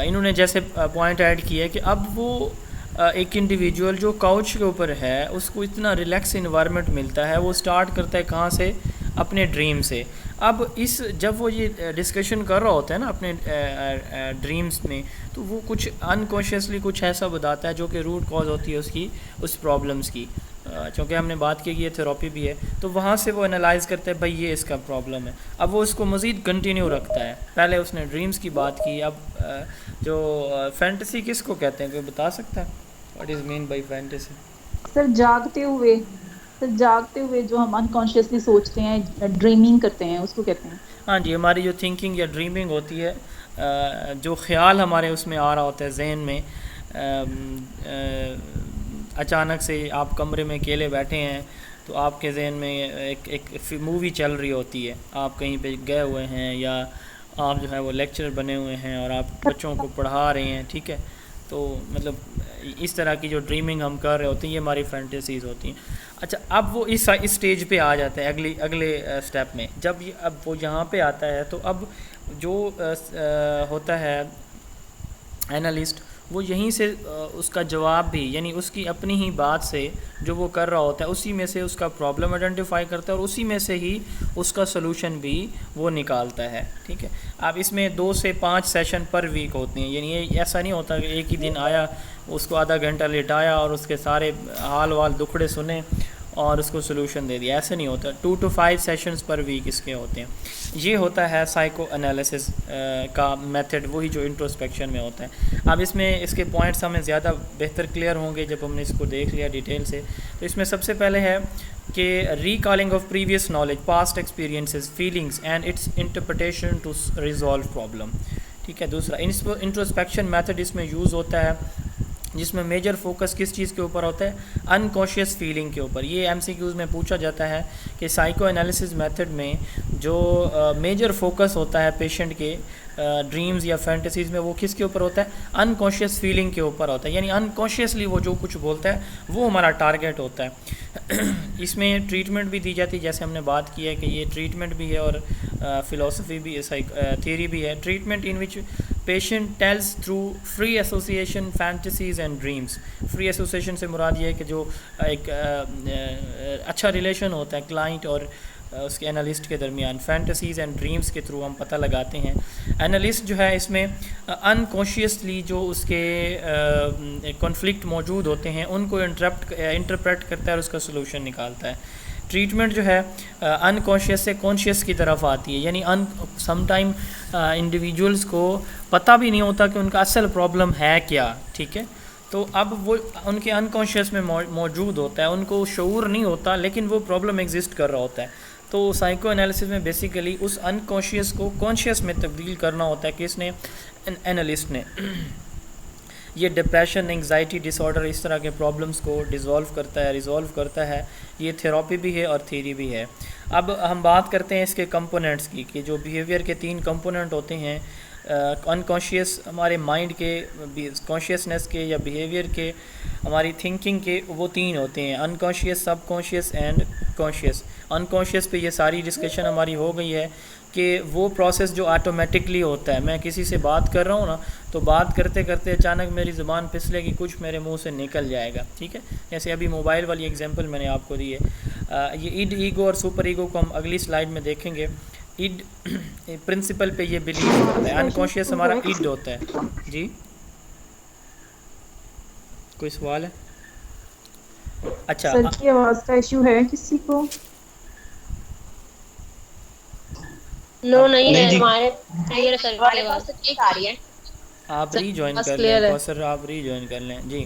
انہوں نے جیسے پوائنٹ ایڈ کیا کہ اب وہ ایک انڈیویجول جو کاؤچ کے اوپر ہے، اس کو اتنا ریلیکس انوائرمنٹ ملتا ہے، وہ سٹارٹ کرتا ہے کہاں سے؟ اپنے ڈریم سے۔ اب جب وہ یہ ڈسکشن کر رہا ہوتا ہے نا اپنے ڈریمز میں، تو وہ کچھ انکانشیسلی کچھ ایسا بتاتا ہے جو کہ روٹ کاز ہوتی ہے اس پرابلمس کی۔ چونکہ ہم نے بات کی کہ یہ تھراپی بھی ہے، تو وہاں سے وہ انالائز کرتا ہے بھائی یہ اس کا پرابلم ہے۔ اب وہ اس کو مزید کنٹینیو رکھتا ہے۔ پہلے اس نے ڈریمز کی بات کی، اب جو فینٹیسی کس کو کہتے ہیں، کوئی بتا سکتا ہے؟ What is mean by fantasy? Sir جاگتے ہوئے جو ہم انکانشیسلی سوچتے ہیں، ڈریمنگ کرتے ہیں، اس کو کہتے ہیں۔ ہاں جی، ہماری جو تھنکنگ یا ڈریمنگ ہوتی ہے، جو خیال ہمارے اس میں آ رہا ہوتا ہے ذہن میں، اچانک سے آپ کمرے میں اکیلے بیٹھے ہیں تو آپ کے ذہن میں ایک مووی چل رہی ہوتی ہے، آپ کہیں پہ گئے ہوئے ہیں، یا آپ جو ہے وہ لیکچر بنے ہوئے ہیں اور آپ بچوں کو پڑھا رہے ہیں، ٹھیک ہے، تو مطلب اس طرح کی جو ڈریمنگ ہم کر رہے ہوتے ہیں، یہ ہماری فینٹیسیز ہوتی ہیں۔ اچھا، اب وہ اس اسٹیج پہ آ جاتا ہے، اگلے اسٹیپ میں، جب اب وہ یہاں پہ آتا ہے، تو اب جو ہوتا ہے اینالسٹ، وہ یہیں سے اس کا جواب بھی، یعنی اس کی اپنی ہی بات سے جو وہ کر رہا ہوتا ہے، اسی میں سے اس کا پرابلم آئیڈینٹیفائی کرتا ہے، اور اسی میں سے ہی اس کا سلوشن بھی وہ نکالتا ہے، ٹھیک ہے۔ اب اس میں 2 سے 5 سیشن پر ویک ہوتے ہیں، یعنی یہ ایسا نہیں ہوتا کہ ایک ہی دن آیا، اس کو آدھا گھنٹہ لیٹایا اور اس کے سارے حال دکھڑے سنے اور اس کو سلوشن دے دیا، ایسے نہیں ہوتا۔ 2 to 5 سیشنز پر ویک اس کے ہوتے ہیں۔ یہ ہوتا ہے سائیکو انالیسس کا میتھڈ، وہی جو انٹروسپیکشن میں ہوتا ہے۔ اب اس میں اس کے پوائنٹس ہمیں زیادہ بہتر کلیئر ہوں گے جب ہم نے اس کو دیکھ لیا ڈیٹیل سے۔ تو اس میں سب سے پہلے ہے کہ recalling of previous knowledge, past experiences, feelings and its interpretation to resolve problem, ٹھیک ہے۔ دوسرا انٹروسپیکشن میتھڈ اس میں یوز ہوتا ہے جس میں میجر فوکس کس چیز کے اوپر ہوتا ہے؟ انکانشیس فیلنگ کے اوپر. یہ ایم سی کیوز میں پوچھا جاتا ہے کہ سائیکو انالیسس میتھڈ میں جو میجر فوکس ہوتا ہے پیشنٹ کے ڈریمز یا فینٹیسیز میں، وہ کس کے اوپر ہوتا ہے؟ انکانشیس فیلنگ کے اوپر ہوتا ہے. یعنی انکانشیسلی وہ جو کچھ بولتا ہے وہ ہمارا ٹارگیٹ ہوتا ہے. اس میں ٹریٹمنٹ بھی دی جاتی ہے، جیسے ہم نے بات کی ہے کہ یہ ٹریٹمنٹ بھی ہے اور فلاسفی بھی، تھیوری بھی ہے. Treatment in which patient tells through free association fantasies and dreams. Free association سے مراد یہ ہے کہ جو ایک اچھا ریلیشن ہوتا ہے کلائنٹ اور اس کے انالسٹ کے درمیان، فینٹیسیز اینڈ ڈریمز کے تھرو ہم پتہ لگاتے ہیں. انالسٹ جو ہے اس میں انکانشیسلی جو اس کے کنفلکٹ موجود ہوتے ہیں ان کو انٹرپریٹ کرتا ہے اور اس کا سلوشن نکالتا ہے. ٹریٹمنٹ جو ہے انکانشیس سے کانشیس کی طرف آتی ہے. یعنی سم ٹائم انڈیویجولس کو پتہ بھی نہیں ہوتا کہ ان کا اصل پرابلم ہے کیا، ٹھیک ہے. تو اب وہ ان کے انکانشیس میں موجود ہوتا ہے، ان کو شعور نہیں ہوتا لیکن وہ پرابلم ایگزسٹ کر رہا ہوتا ہے. تو سائیکو انالیسس میں بیسیکلی اس انکانشیس کو کانشیس میں تبدیل کرنا ہوتا ہے. کس نے؟ انالسٹ نے. یہ ڈپریشن، انگزائٹی ڈس آرڈر، اس طرح کے پرابلمس کو ریزالو کرتا ہے. یہ تھراپی بھی ہے اور تھیوری بھی ہے. اب ہم بات کرتے ہیں اس کے کمپوننٹس کی، کہ جو بیہیویئر کے 3 کمپوننٹ ہوتے ہیں انکانشیس، ہمارے مائنڈ کے کانشیسنیس کے یا بیہیویئر کے، ہماری تھنکنگ کے، وہ 3 ہوتے ہیں: unconscious, sub conscious and conscious. Unconscious پہ یہ ساری ڈسکشن ہماری ہو گئی ہے کہ وہ پروسیس جو آٹومیٹکلی ہوتا ہے. میں کسی سے بات کر رہا ہوں نا، تو بات کرتے کرتے اچانک میری زبان پھسلے گی، کچھ میرے منہ سے نکل جائے گا، ٹھیک ہے. جیسے ابھی موبائل والی ایگزامپل میں نے آپ کو دی ہے. یہ ایڈ ایگو اور سپر ایگو کو ہم اگلی سلائیڈ میں دیکھیں گے. ایڈ پرنسپل پہ یہ بلیف ہوتا ہے، انکانشیس ہمارا ایڈ ہوتا ہے. جی کوئی سوال ہے؟ اچھا سر کی آواز کا ایشو ہے کسی کو؟ نو نہیں ہے ہمارے کلیئر سر کی آواز ٹھیک آ رہی ہے. آپ ری جوائن کر لیں سر، آپ ری جوائن کر لیں. جی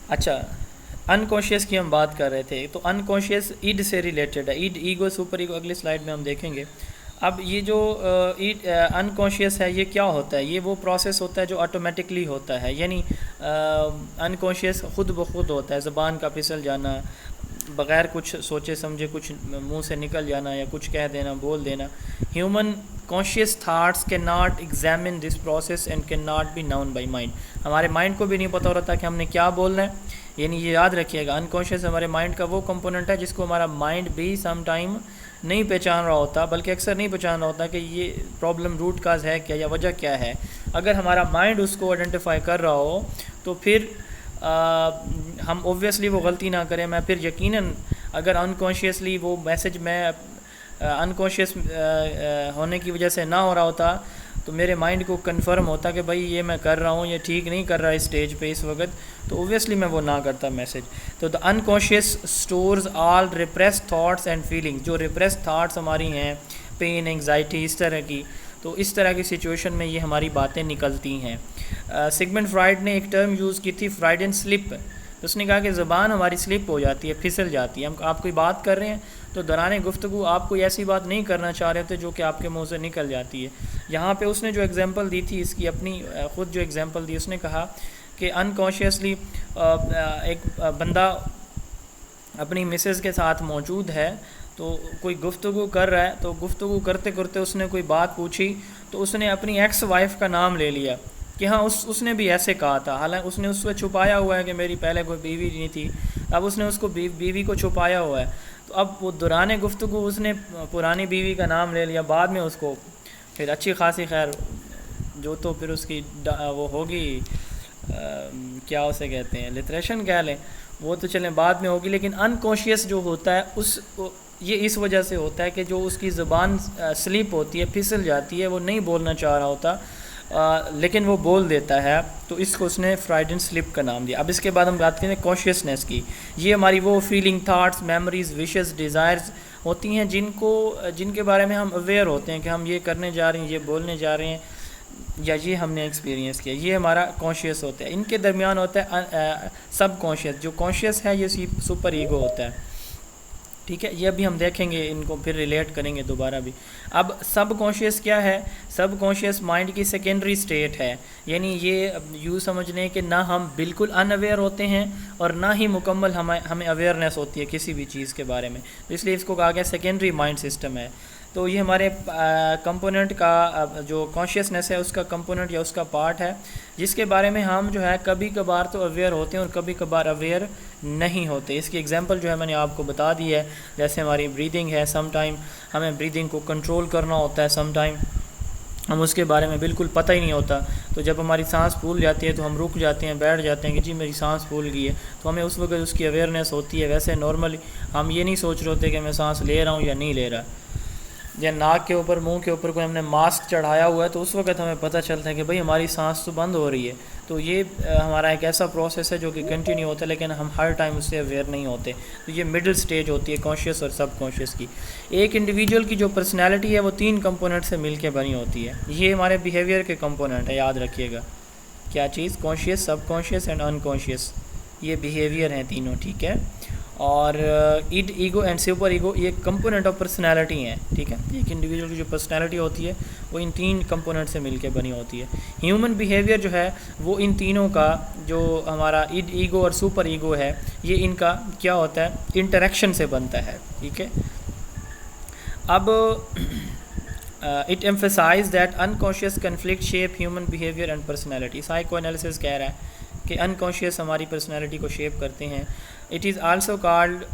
اچھا، انکانشیس کی ہم بات کر رہے تھے. تو انکانشیس ایڈ سے ریلیٹڈ ہے. ایڈ ایگو سپر ایگو اگلی سلائیڈ میں ہم دیکھیں گے. اب یہ جو انکانشیس ہے یہ کیا ہوتا ہے؟ یہ وہ پروسیس ہوتا ہے جو آٹومیٹکلی ہوتا ہے. یعنی انکانشیس خود بخود ہوتا ہے. زبان کا پھسل جانا، بغیر کچھ سوچے سمجھے کچھ منہ سے نکل جانا یا کچھ کہہ دینا، بول دینا. Human conscious thoughts can not examine this process and can not be known by mind. ہمارے مائنڈ کو بھی نہیں پتہ ہوتا کہ ہم نے کیا بولنا ہے. یعنی یہ یاد رکھیے گا، انکانشیس ہمارے مائنڈ کا وہ کمپوننٹ ہے جس کو ہمارا مائنڈ بھی سم ٹائم نہیں پہچان رہا ہوتا، بلکہ اکثر نہیں پہچان رہا ہوتا کہ یہ پرابلم روٹ کاز ہے کیا یا وجہ کیا ہے. اگر ہمارا مائنڈ اس کو آئیڈینٹیفائی کر رہا ہو تو پھر ہم اوبویسلی وہ غلطی نہ کریں. میں پھر یقیناً اگر انکانشیسلی وہ میسج میں انکانشیس ہونے کی وجہ سے نہ ہو رہا ہوتا تو میرے مائنڈ کو کنفرم ہوتا کہ بھائی یہ میں کر رہا ہوں، یہ ٹھیک نہیں کر رہا اس اسٹیج پہ اس وقت، تو اوبویسلی میں وہ نہ کرتا میسج. تو the unconscious stores all repress thoughts and feelings. جو ریپریس تھاٹس ہماری ہیں، پین، انگزائٹی، اس طرح کی، تو اس طرح کی سچویشن میں یہ ہماری باتیں نکلتی ہیں. سگمنڈ فرائڈ نے ایک ٹرم یوز کی تھی، فرائیڈن سلپ. اس نے کہا کہ زبان ہماری سلپ ہو جاتی ہے، پھسل جاتی ہے. ہم آپ کوئی بات کر رہے ہیں تو دوران گفتگو آپ کوئی ایسی بات نہیں کرنا چاہ رہے ہوتے جو کہ آپ کے منہ سے نکل جاتی ہے. یہاں پہ اس نے جو ایگزامپل دی تھی، اس کی اپنی خود جو ایگزامپل دی، اس نے کہا کہ انکانشیسلی ایک بندہ اپنی مسز کے ساتھ موجود ہے، تو کوئی گفتگو کر رہا ہے، تو گفتگو کرتے کرتے اس نے کوئی بات پوچھی تو اس نے اپنی ایکس وائف کا نام لے لیا کہ ہاں اس نے بھی ایسے کہا تھا. حالانکہ اس نے اس کو چھپایا ہوا ہے کہ میری پہلے کوئی بیوی نہیں تھی، اب اس نے اس کو بیوی کو چھپایا ہوا ہے. تو اب وہ دوران گفتگو اس نے پرانی بیوی کا نام لے لیا. بعد میں اس کو پھر اچھی خاصی خیر جو تو پھر اس کی وہ ہوگی، کیا اسے کہتے ہیں، لٹریشن کہہ لیں، وہ تو چلیں بعد میں ہوگی. لیکن انکانشیس جو ہوتا ہے یہ اس وجہ سے ہوتا ہے کہ جو اس کی زبان سلیپ ہوتی ہے، پھسل جاتی ہے، وہ نہیں بولنا چاہ رہا ہوتا لیکن وہ بول دیتا ہے. تو اس کو اس نے فرائیڈن سلپ کا نام دیا. اب اس کے بعد ہم بات کریں کانشیسنیس کی. یہ ہماری وہ feeling, thoughts, memories, wishes, desires ہوتی ہیں جن کے بارے میں ہم اویئر ہوتے ہیں کہ ہم یہ کرنے جا رہے ہیں، یہ بولنے جا رہے ہیں، یا یہ ہم نے ایکسپیرینس کیا. یہ ہمارا کانشیس ہوتا ہے. ان کے درمیان ہوتا ہے سب کانشیس. جو کانشیس ہے یہ سپر ایگو ہوتا ہے. ٹھیک ہے، یہ ابھی ہم دیکھیں گے، ان کو پھر ریلیٹ کریں گے دوبارہ بھی. اب سب کانشیس کیا ہے؟ سب کانشیس مائنڈ کی سیکنڈری سٹیٹ ہے، یعنی یہ یوں سمجھ لیں کہ نہ ہم بالکل ان اویئر ہوتے ہیں اور نہ ہی مکمل ہمیں اویئرنیس ہوتی ہے کسی بھی چیز کے بارے میں، تو اس لیے اس کو کہا گیا سیکنڈری مائنڈ سسٹم ہے. تو یہ ہمارے کمپوننٹ کا جو کانشیسنیس ہے اس کا کمپوننٹ یا اس کا پارٹ ہے، جس کے بارے میں ہم جو ہے کبھی کبھار تو اویئر ہوتے ہیں اور کبھی کبھار اویئر نہیں ہوتے. اس کی ایگزامپل جو ہے میں نے آپ کو بتا دی ہے، جیسے ہماری بریدنگ ہے، سم ٹائم ہمیں بریدنگ کو کنٹرول کرنا ہوتا ہے، سم ٹائم ہم اس کے بارے میں بالکل پتہ ہی نہیں ہوتا، تو جب ہماری سانس پھول جاتی ہے تو ہم رک جاتے ہیں، بیٹھ جاتے ہیں کہ جی میری سانس پھول گئی ہے، تو ہمیں اس وقت اس کی اویئرنیس ہوتی ہے. ویسے نارملی ہم یہ نہیں سوچ رہے ہوتے کہ میں سانس لے رہا ہوں یا نہیں لے رہا. یا ناک کے اوپر، منہ کے اوپر کوئی ہم نے ماسک چڑھایا ہوا ہے تو اس وقت ہمیں پتہ چلتا ہے کہ بھئی ہماری سانس تو بند ہو رہی ہے. تو یہ ہمارا ایک ایسا پروسیس ہے جو کہ کنٹینیو ہوتا ہے، لیکن ہم ہر ٹائم اس سے اویئر نہیں ہوتے. تو یہ مڈل سٹیج ہوتی ہے کانشیس اور سب کانشیس کی. ایک انڈیویجول کی جو پرسنالٹی ہے وہ 3 کمپوننٹ سے مل کے بنی ہوتی ہے. یہ ہمارے بیہیویئر کے کمپوننٹ ہے، یاد رکھیے گا. کیا چیز؟ Conscious, sub conscious and in conscious, یہ بیہیویئر ہیں تینوں، ٹھیک ہے. اور اڈ، ایگو اینڈ سپر ایگو یہ کمپوننٹ آف پرسنالٹی ہیں، ٹھیک ہے. ایک انڈیویجول کی جو پرسنالٹی ہوتی ہے وہ ان 3 کمپوننٹ سے مل کے بنی ہوتی ہے. ہیومن بیہیویئر جو ہے وہ ان تینوں کا، جو ہمارا اڈ، ایگو اور سپر ایگو ہے، یہ ان کا کیا ہوتا ہے؟ انٹریکشن سے بنتا ہے، ٹھیک ہے. اب it emphasises that unconscious conflict shape human behaviour and personality. Psychoanalysis کہہ رہا ہے کہ انکانشیس ہماری پرسنالٹی کو شیپ کرتے ہیں. It is also called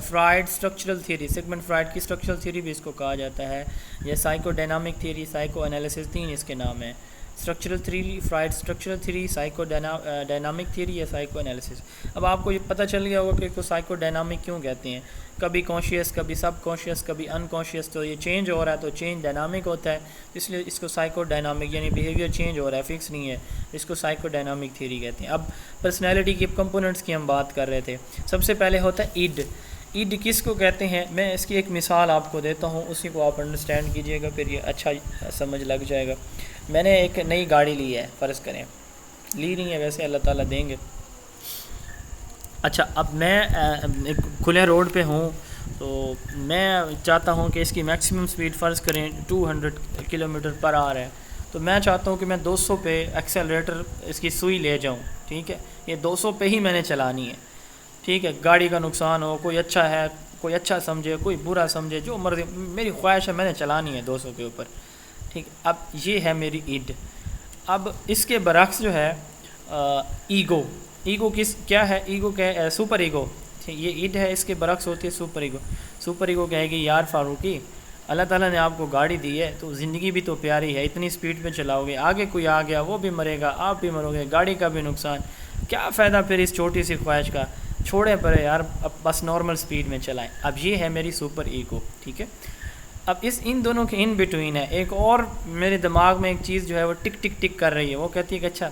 fried structural theory. Sigmund Freud کی اسٹرکچرل تھیوری بھی اس کو کہا جاتا ہے. یہ psycho dynamic theory, psycho analysis, 3 اس کے نام ہیں. Structural theory, fried structural theory, psycho dynamic theory یا سائیکو انالیسس. اب آپ کو یہ پتہ چل گیا ہوگا کہ اس کو سائیکو ڈائنامک کیوں کہتے ہیں. کبھی کانشیس، کبھی سب کانشیس، کبھی ان کانشیس، تو یہ چینج ہو رہا ہے تو چینج ڈائنامک ہوتا ہے، اس لیے اس کو سائیکو ڈائنامک، یعنی بیہیویئر چینج ہو رہا ہے، فکس نہیں ہے، اس کو سائیکو ڈائنامک تھیوری کہتے ہیں. اب پرسنالٹی کی کمپوننٹس کی ہم بات کر رہے تھے. سب سے پہلے ہوتا ہے اڈ. اڈ کس کو کہتے ہیں؟ میں اس کی ایک مثال آپ کو دیتا ہوں، اسی کو آپ انڈرسٹینڈ کیجئے گا، پھر یہ اچھا سمجھ لگ جائے گا. میں نے ایک نئی گاڑی لی ہے، فرض کریں، لی نہیں ہے ویسے اللہ تعالیٰ دیں گے. اچھا، اب میں ایک کھلے روڈ پہ ہوں، تو میں چاہتا ہوں کہ اس کی میکسیمم سپیڈ فرض کریں 200 کلومیٹر پر آور ہے. تو میں چاہتا ہوں کہ میں 200 پہ ایکسیلریٹر اس کی سوئی لے جاؤں، ٹھیک ہے. یہ 200 پہ ہی میں نے چلانی ہے، ٹھیک ہے. گاڑی کا نقصان ہو، کوئی اچھا ہے، کوئی اچھا سمجھے، کوئی برا سمجھے، جو مرضی، میری خواہش ہے میں نے چلانی ہے 200 کے اوپر، ٹھیک. اب یہ ہے میری اڈ. اب اس کے برعکس جو ہے ایگو. ایگو کیا ہے؟ ایگو کیا ہے؟ Super ego. یہ اڈ ہے، اس کے برعکس ہوتی ہے سپر ایگو. سپر ایگو کہے گی یار فاروقی، اللہ تعالیٰ نے آپ کو گاڑی دی ہے تو زندگی بھی تو پیاری ہے، اتنی سپیڈ پہ چلاؤ گے، آگے کوئی آ گیا وہ بھی مرے گا، آپ بھی مرو گے، گاڑی کا بھی نقصان، کیا فائدہ پھر اس چھوٹی سی خواہش کا، چھوڑیں پرے یار، اب بس نارمل سپیڈ میں چلائیں. اب یہ ہے میری سپر ایگو، ٹھیک ہے. اب ان دونوں کے ان بٹوین ہے ایک اور میرے دماغ میں ایک چیز جو ہے وہ ٹک ٹک ٹک کر رہی ہے. وہ کہتی ہے کہ اچھا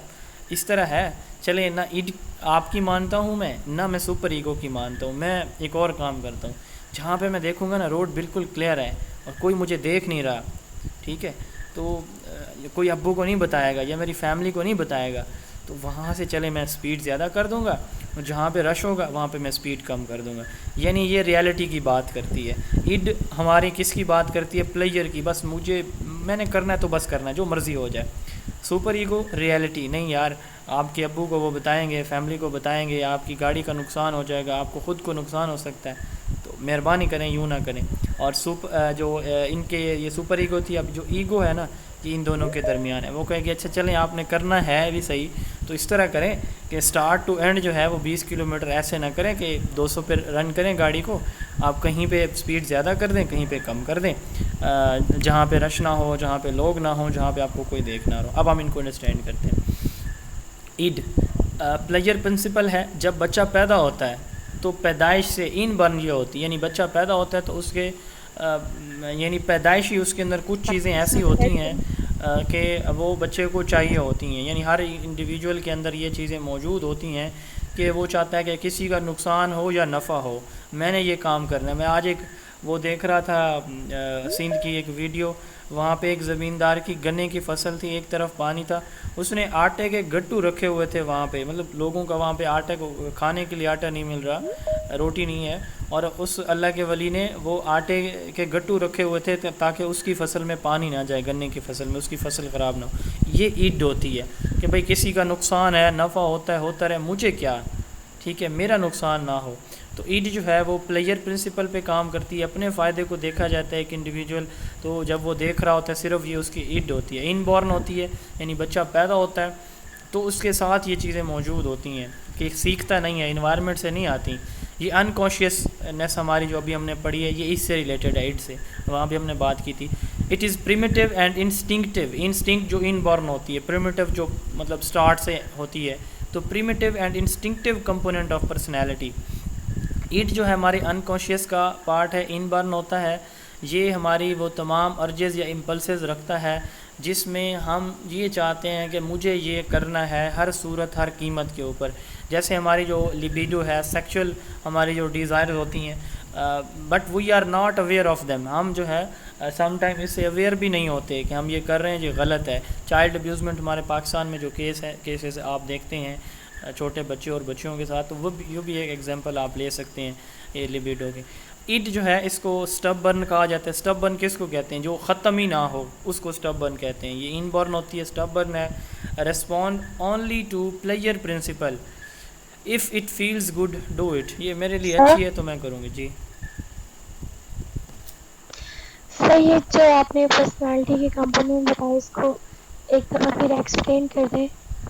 اس طرح ہے، چلے نہ اڈ آپ کی مانتا ہوں میں، نہ میں سپر ایگو کی مانتا ہوں. میں ایک اور کام کرتا ہوں، جہاں پہ میں دیکھوں گا نا روڈ بالکل کلیئر ہے اور کوئی مجھے دیکھ نہیں رہا، ٹھیک ہے، تو کوئی ابو کو نہیں بتائے گا یا میری فیملی کو نہیں بتائے گا، تو وہاں سے چلے میں سپیڈ زیادہ کر دوں گا، اور جہاں پہ رش ہوگا وہاں پہ میں سپیڈ کم کر دوں گا. یعنی یہ ریالٹی کی بات کرتی ہے. اڈ ہماری کس کی بات کرتی ہے؟ پلیئر کی. بس میں نے کرنا ہے تو بس کرنا ہے، جو مرضی ہو جائے. سپر ایگو ریالٹی، نہیں یار آپ کے ابو کو وہ بتائیں گے، فیملی کو بتائیں گے، آپ کی گاڑی کا نقصان ہو جائے گا، آپ کو خود کو نقصان ہو سکتا ہے، تو مہربانی کریں یوں نہ کریں. اور جو ان کے یہ سپر ایگو تھی. اب جو ایگو ہے نا کہ ان دونوں کے درمیان ہے، وہ کہے کہ اچھا چلیں آپ نے کرنا ہے بھی صحیح، تو اس طرح کریں کہ سٹارٹ ٹو اینڈ جو ہے وہ 20 کلومیٹر ایسے نہ کریں کہ 200 پہ رن کریں گاڑی کو، آپ کہیں پہ سپیڈ زیادہ کر دیں، کہیں پہ کم کر دیں، جہاں پہ رش نہ ہو، جہاں پہ لوگ نہ ہوں، جہاں پہ آپ کو کوئی دیکھ نہ رہو. اب ہم ان کو انڈرسٹینڈ کرتے ہیں. اڈ پلیئر پرنسپل ہے. جب بچہ پیدا ہوتا ہے تو پیدائش سے ان برن یہ ہوتی ہے، یعنی بچہ پیدا ہوتا ہے تو اس کے یعنی پیدائشی اس کے اندر کچھ چیزیں ایسی ہوتی ہیں کہ وہ بچے کو چاہیے ہوتی ہیں. یعنی ہر انڈیویجول کے اندر یہ چیزیں موجود ہوتی ہیں کہ وہ چاہتا ہے کہ کسی کا نقصان ہو یا نفع ہو، میں نے یہ کام کرنا ہے. میں آج ایک وہ دیکھ رہا تھا سندھ کی ایک ویڈیو، وہاں پہ ایک زمیندار کی گنے کی فصل تھی، ایک طرف پانی تھا، اس نے آٹے کے گٹو رکھے ہوئے تھے وہاں پہ، مطلب لوگوں کا وہاں پہ آٹے کو کھانے کے لیے آٹا نہیں مل رہا، روٹی نہیں ہے، اور اس اللہ کے ولی نے وہ آٹے کے گٹو رکھے ہوئے تھے تاکہ اس کی فصل میں پانی نہ جائے، گنے کی فصل میں اس کی فصل خراب نہ ہو. یہ عید ہوتی ہے کہ بھئی کسی کا نقصان ہے، نفع ہوتا رہے، مجھے کیا، ٹھیک ہے، میرا نقصان نہ ہو. تو عید جو ہے وہ پلیئر پرنسپل پہ کام کرتی ہے، اپنے فائدے کو دیکھا جاتا ہے ایک انڈیویجول. تو جب وہ دیکھ رہا ہوتا ہے صرف یہ اس کی عید ہوتی ہے، ان بورن ہوتی ہے، یعنی بچہ پیدا ہوتا ہے تو اس کے ساتھ یہ چیزیں موجود ہوتی ہیں کہ سیکھتا نہیں ہے، انوائرمنٹ سے نہیں آتی. یہ انکانشیسنیس ہماری جو ابھی ہم نے پڑھی ہے یہ اس سے ریلیٹڈ ہے، عید سے وہاں بھی ہم نے بات کی تھی. It is primitive and instinctive. Instinct جو ان بورن ہوتی ہے، پریمیٹیو جو مطلب سٹارٹ سے ہوتی ہے، تو primitive and instinctive component of personality. Id جو ہے ہماری انکانشیس کا پارٹ ہے، ان برن ہوتا ہے. یہ ہماری وہ تمام ارجز یا امپلسز رکھتا ہے جس میں ہم یہ چاہتے ہیں کہ مجھے یہ کرنا ہے ہر صورت ہر قیمت کے اوپر. جیسے ہماری جو لیبیڈو ہے، سیکچول ہماری جو ڈیزائرز ہوتی ہیں، but we are not aware of them. ہم جو ہے سم ٹائم اس سے اویئر بھی نہیں ہوتے کہ ہم یہ کر رہے ہیں یہ غلط ہے. چائلڈ ابیوزمنٹ ہمارے پاکستان میں جو کیسز آپ دیکھتے ہیں چھوٹے بچے اور بچیوں کے ساتھ، تو وہ بھی ایک ایگزامپل آپ لے سکتے ہیں یہ لیبیڈو کی. ایٹ جو ہے اس کو سٹب برن کہا جاتا ہے. سٹب برن کس کو کہتے ہیں؟ جو ختم ہی نہ ہو اس کو سٹب برن کہتے ہیں. یہ ان بورن ہوتی ہے. سٹب برن ہے respond only to pleasure principle, if it feels good do it. یہ میرے لیے اچھی ہے تو میں کروں گی. جی سر، یہ جو آپ نے پرسنالٹی کے کمپوننٹ بتائے اس کو ایک دفعہ پھر ایکسپلین کر دیں،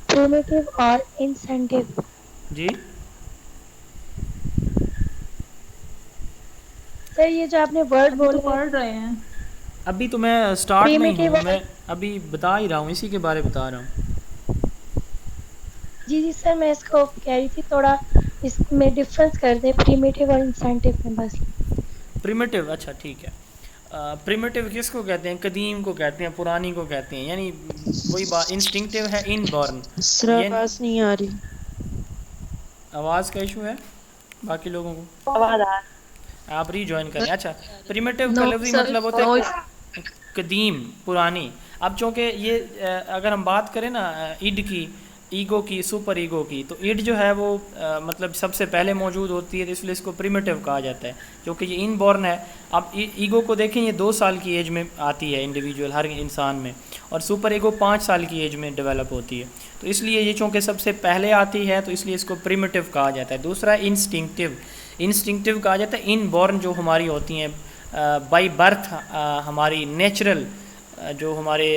پریمیٹیو اور انسینٹیو. جی سر یہ جو آپ نے ورڈ ابھی تو بولے پڑھ رہے ہیں. ابھی تو میں سٹارٹ نہیں Primitive ہوں، میں ابھی بتا ہی رہا ہوں، اسی کے بارے بتا رہا ہوں. جی سر، میں اس کو کہہ رہی تھی تھوڑا اس میں ڈفرینس کر دیں پریمیٹیو اور انسینٹیو میں بس. پریمیٹیو، اچھا ٹھیک ہے. پریمیٹیو کس کو کہتے ہیں؟ قدیم کو کہتے ہیں، پرانی کو کہتے ہیں. یعنی وہی بات انسٹنکٹیو ہے ان بورن. سر آواز نہیں آ رہی. آواز کا ایشو ہے باقی لوگوں کو؟ آواز آ آپ ری جوائن کریں. اچھا، پریمیٹیو کا لفظی مطلب ہوتا ہے قدیم، پرانی. اب چونکہ یہ اگر ہم بات کریں نا ایڈ کی، ایگو کی، سپر ایگو کی، تو ایڈ جو ہے وہ مطلب سب سے پہلے موجود ہوتی ہے، اس لیے اس کو پریمیٹیو کہا جاتا ہے کیونکہ یہ ان بورن ہے. اب ایگو کو دیکھیں، یہ 2 سال کی ایج میں آتی ہے انڈیویجول ہر انسان میں، اور سپر ایگو 5 سال کی ایج میں ڈیولپ ہوتی ہے. تو اس لیے یہ چونکہ سب سے پہلے آتی ہے تو اس لیے اس کو پریمیٹیو کہا جاتا ہے. دوسرا انسٹنکٹیو. انسٹنکٹیو کہا جاتا ہے ان بورن جو ہماری ہوتی ہیں بائی برتھ، ہماری نیچرل جو ہمارے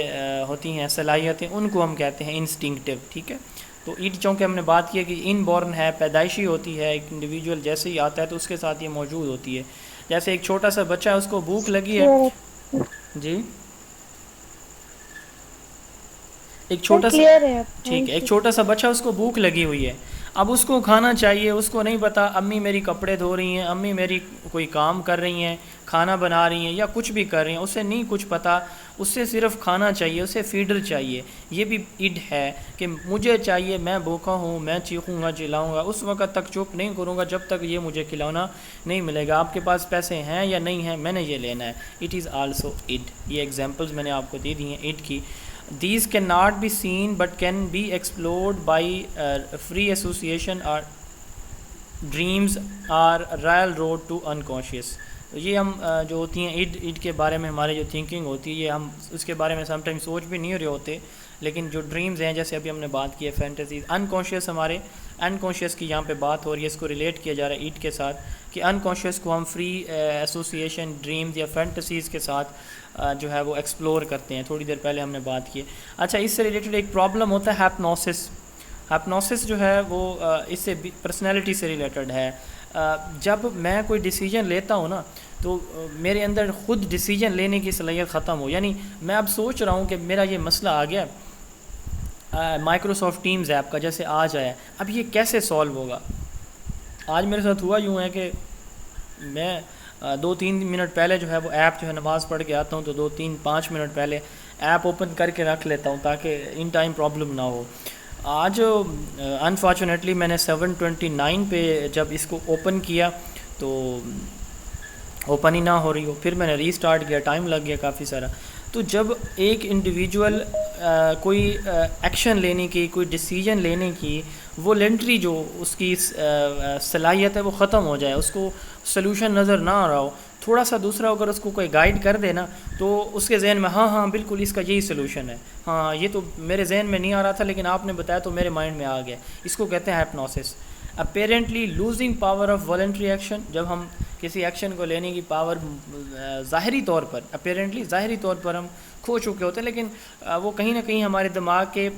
ہوتی ہیں صلاحیتیں، ان کو ہم کہتے ہیں انسٹنکٹیو. ٹھیک ہے. تو ایٹ چونکہ ہم نے بات کی ہے کہ ان بورن ہے، پیدائشی ہوتی ہے، ایک انڈیویجول جیسے ہی آتا ہے تو اس کے ساتھ یہ موجود ہوتی ہے. جیسے ایک چھوٹا سا بچہ ہے، اس کو بھوک لگی ہے. جی ایک چھوٹا سا، ٹھیک ہے، ایک چھوٹا سا بچہ، اس کو بھوک لگی ہوئی ہے. اب اس کو کھانا چاہیے، اس کو نہیں پتا امی میری کپڑے دھو رہی ہیں، امی میری کوئی کام کر رہی ہیں، کھانا بنا رہی ہیں یا کچھ بھی کر رہی ہیں، اسے نہیں کچھ پتا، اسے صرف کھانا چاہیے، اسے فیڈر چاہیے. یہ بھی ایڈ ہے کہ مجھے چاہیے، میں بھوکا ہوں، میں چیخوں گا چلاؤں گا، اس وقت تک چپ نہیں کروں گا جب تک یہ مجھے کھلانا نہیں ملے گا. آپ کے پاس پیسے ہیں یا نہیں ہیں، میں نے یہ لینا ہے. It is also id. یہ ایگزامپلز میں نے آپ کو دے دی ہیں ایڈ کی. These cannot be seen but can be explored by free association or dreams or real road to unconscious. یہ ہم جو ہوتی ہیں ایڈ کے بارے میں ہمارے جو تھنکنگ ہوتی ہے، یہ ہم اس کے بارے میں سم ٹائم سوچ بھی نہیں رہے ہوتے. لیکن جو ڈریمز ہیں، جیسے ابھی ہم نے بات کی ہے فینٹیزیز، انکانشیس، ہمارے انکانشیس کی یہاں پہ بات ہو رہی ہے، اس کو ریلیٹ کیا جا رہا ہے ایڈ کے ساتھ کہ انکانشیس کو ہم فری ایسوسیشن ڈریمز یا فینٹیسیز کے ساتھ جو ہے وہ ایکسپلور کرتے ہیں. تھوڑی دیر پہلے ہم نے بات کی. اچھا، اس سے ریلیٹڈ ایک پرابلم ہوتا ہے ہیپنوسس. ہیپنوسس جو ہے وہ اس سے پرسنالٹی سے ریلیٹڈ ہے. جب میں کوئی ڈیسیجن لیتا ہوں نا تو میرے اندر خود ڈیسیجن لینے کی صلاحیت ختم ہو. یعنی میں اب سوچ رہا ہوں کہ میرا یہ مسئلہ آ گیا مائکروسافٹ ٹیمز ایپ کا، جیسے آج آیا، اب یہ کیسے سولو ہوگا. آج میرے ساتھ ہوا یوں ہے کہ میں 2-3 منٹ پہلے جو ہے وہ ایپ جو ہے نماز پڑھ کے آتا ہوں تو 2-3-5 منٹ پہلے ایپ اوپن کر کے رکھ لیتا ہوں تاکہ ان ٹائم پرابلم نہ ہو. آج انفارچونیٹلی میں نے 7:29 پہ جب اس کو اوپن کیا تو اوپن ہی نہ ہو رہی ہو. پھر میں نے ری سٹارٹ کیا، ٹائم لگ گیا کافی سارا. تو جب ایک انڈیویجول کوئی ایکشن لینے کی، کوئی ڈیسیجن لینے کی وولنٹری جو اس کی صلاحیت ہے وہ ختم ہو جائے, اس کو سلوشن نظر نہ آ رہا ہو, تھوڑا سا دوسرا اگر اس کو کوئی گائیڈ کر دے نا تو اس کے ذہن میں ہاں بالکل اس کا یہی سلوشن ہے, ہاں یہ تو میرے ذہن میں نہیں آ رہا تھا لیکن آپ نے بتایا تو میرے مائنڈ میں آ گیا. اس کو کہتے ہیں hypnosis. Apparently losing power of voluntary action, جب ہم کسی ایکشن کو لینے کی پاور ظاہری طور پر اپیرنٹلی ظاہری طور پر ہم کھو چکے ہوتے ہیں, لیکن وہ کہیں نہ کہیں ہمارے دماغ کے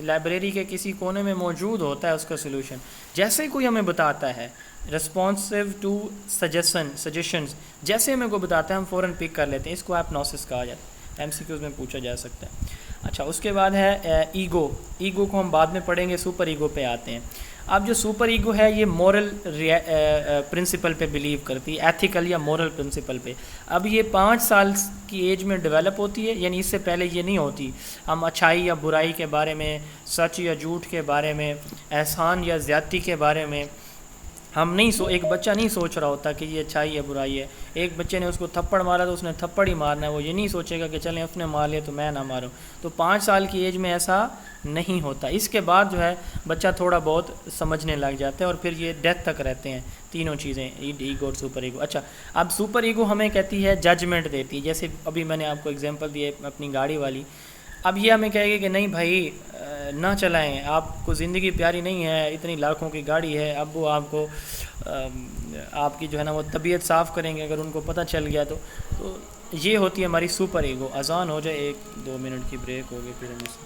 لائبریری کے کسی کونے میں موجود ہوتا ہے اس کا سلوشن. جیسے کوئی ہمیں بتاتا ہے رسپانسو ٹو سجیشنز, جیسے ہمیں کوئی بتاتا ہے ہم فوراً پک کر لیتے ہیں, اس کو ہائپنوسس کہا جاتا ہے. ایم سی کیوز میں پوچھا جا سکتا ہے. اچھا, اس کے بعد ہے ایگو. ایگو کو ہم بعد میں پڑھیں گے, سپر ایگو پہ آتے ہیں. اب جو سپر ایگو ہے یہ مورل پرنسپل پہ بلیو کرتی ہے, ایتھیکل یا مورل پرنسپل پہ. اب یہ 5 سال کی ایج میں ڈیولپ ہوتی ہے, یعنی اس سے پہلے یہ نہیں ہوتی. ہم اچھائی یا برائی کے بارے میں, سچ یا جھوٹ کے بارے میں, احسان یا زیادتی کے بارے میں ہم نہیں ایک بچہ نہیں سوچ رہا ہوتا کہ یہ اچھائی ہے برائی ہے. ایک بچے نے اس کو تھپڑ مارا تو اس نے تھپڑ ہی مارنا ہے, وہ یہ نہیں سوچے گا کہ چلیں اس نے مار لیا تو میں نہ ماروں. تو 5 سال کی ایج میں ایسا نہیں ہوتا. اس کے بعد جو ہے بچہ تھوڑا بہت سمجھنے لگ جاتا ہے اور پھر یہ ڈیتھ تک رہتے ہیں تینوں چیزیں, ایگو اور سپر ایگو. اچھا, اب سپر ایگو ہمیں کہتی ہے ججمنٹ دیتی ہے, جیسے ابھی میں نے آپ کو اگزامپل دی ہے اپنی گاڑی والی. اب یہ ہمیں کہے گی کہ نہیں بھائی نہ چلائیں, آپ کو زندگی پیاری نہیں ہے, اتنی لاکھوں کی گاڑی ہے, اب وہ آپ کو آپ کی جو ہے نا وہ طبیعت صاف کریں گے اگر ان کو پتہ چل گیا تو یہ ہوتی ہے ہماری سپر ایگو. اذان ہو جائے, 1-2 منٹ کی بریک ہوگی پھر ہم اس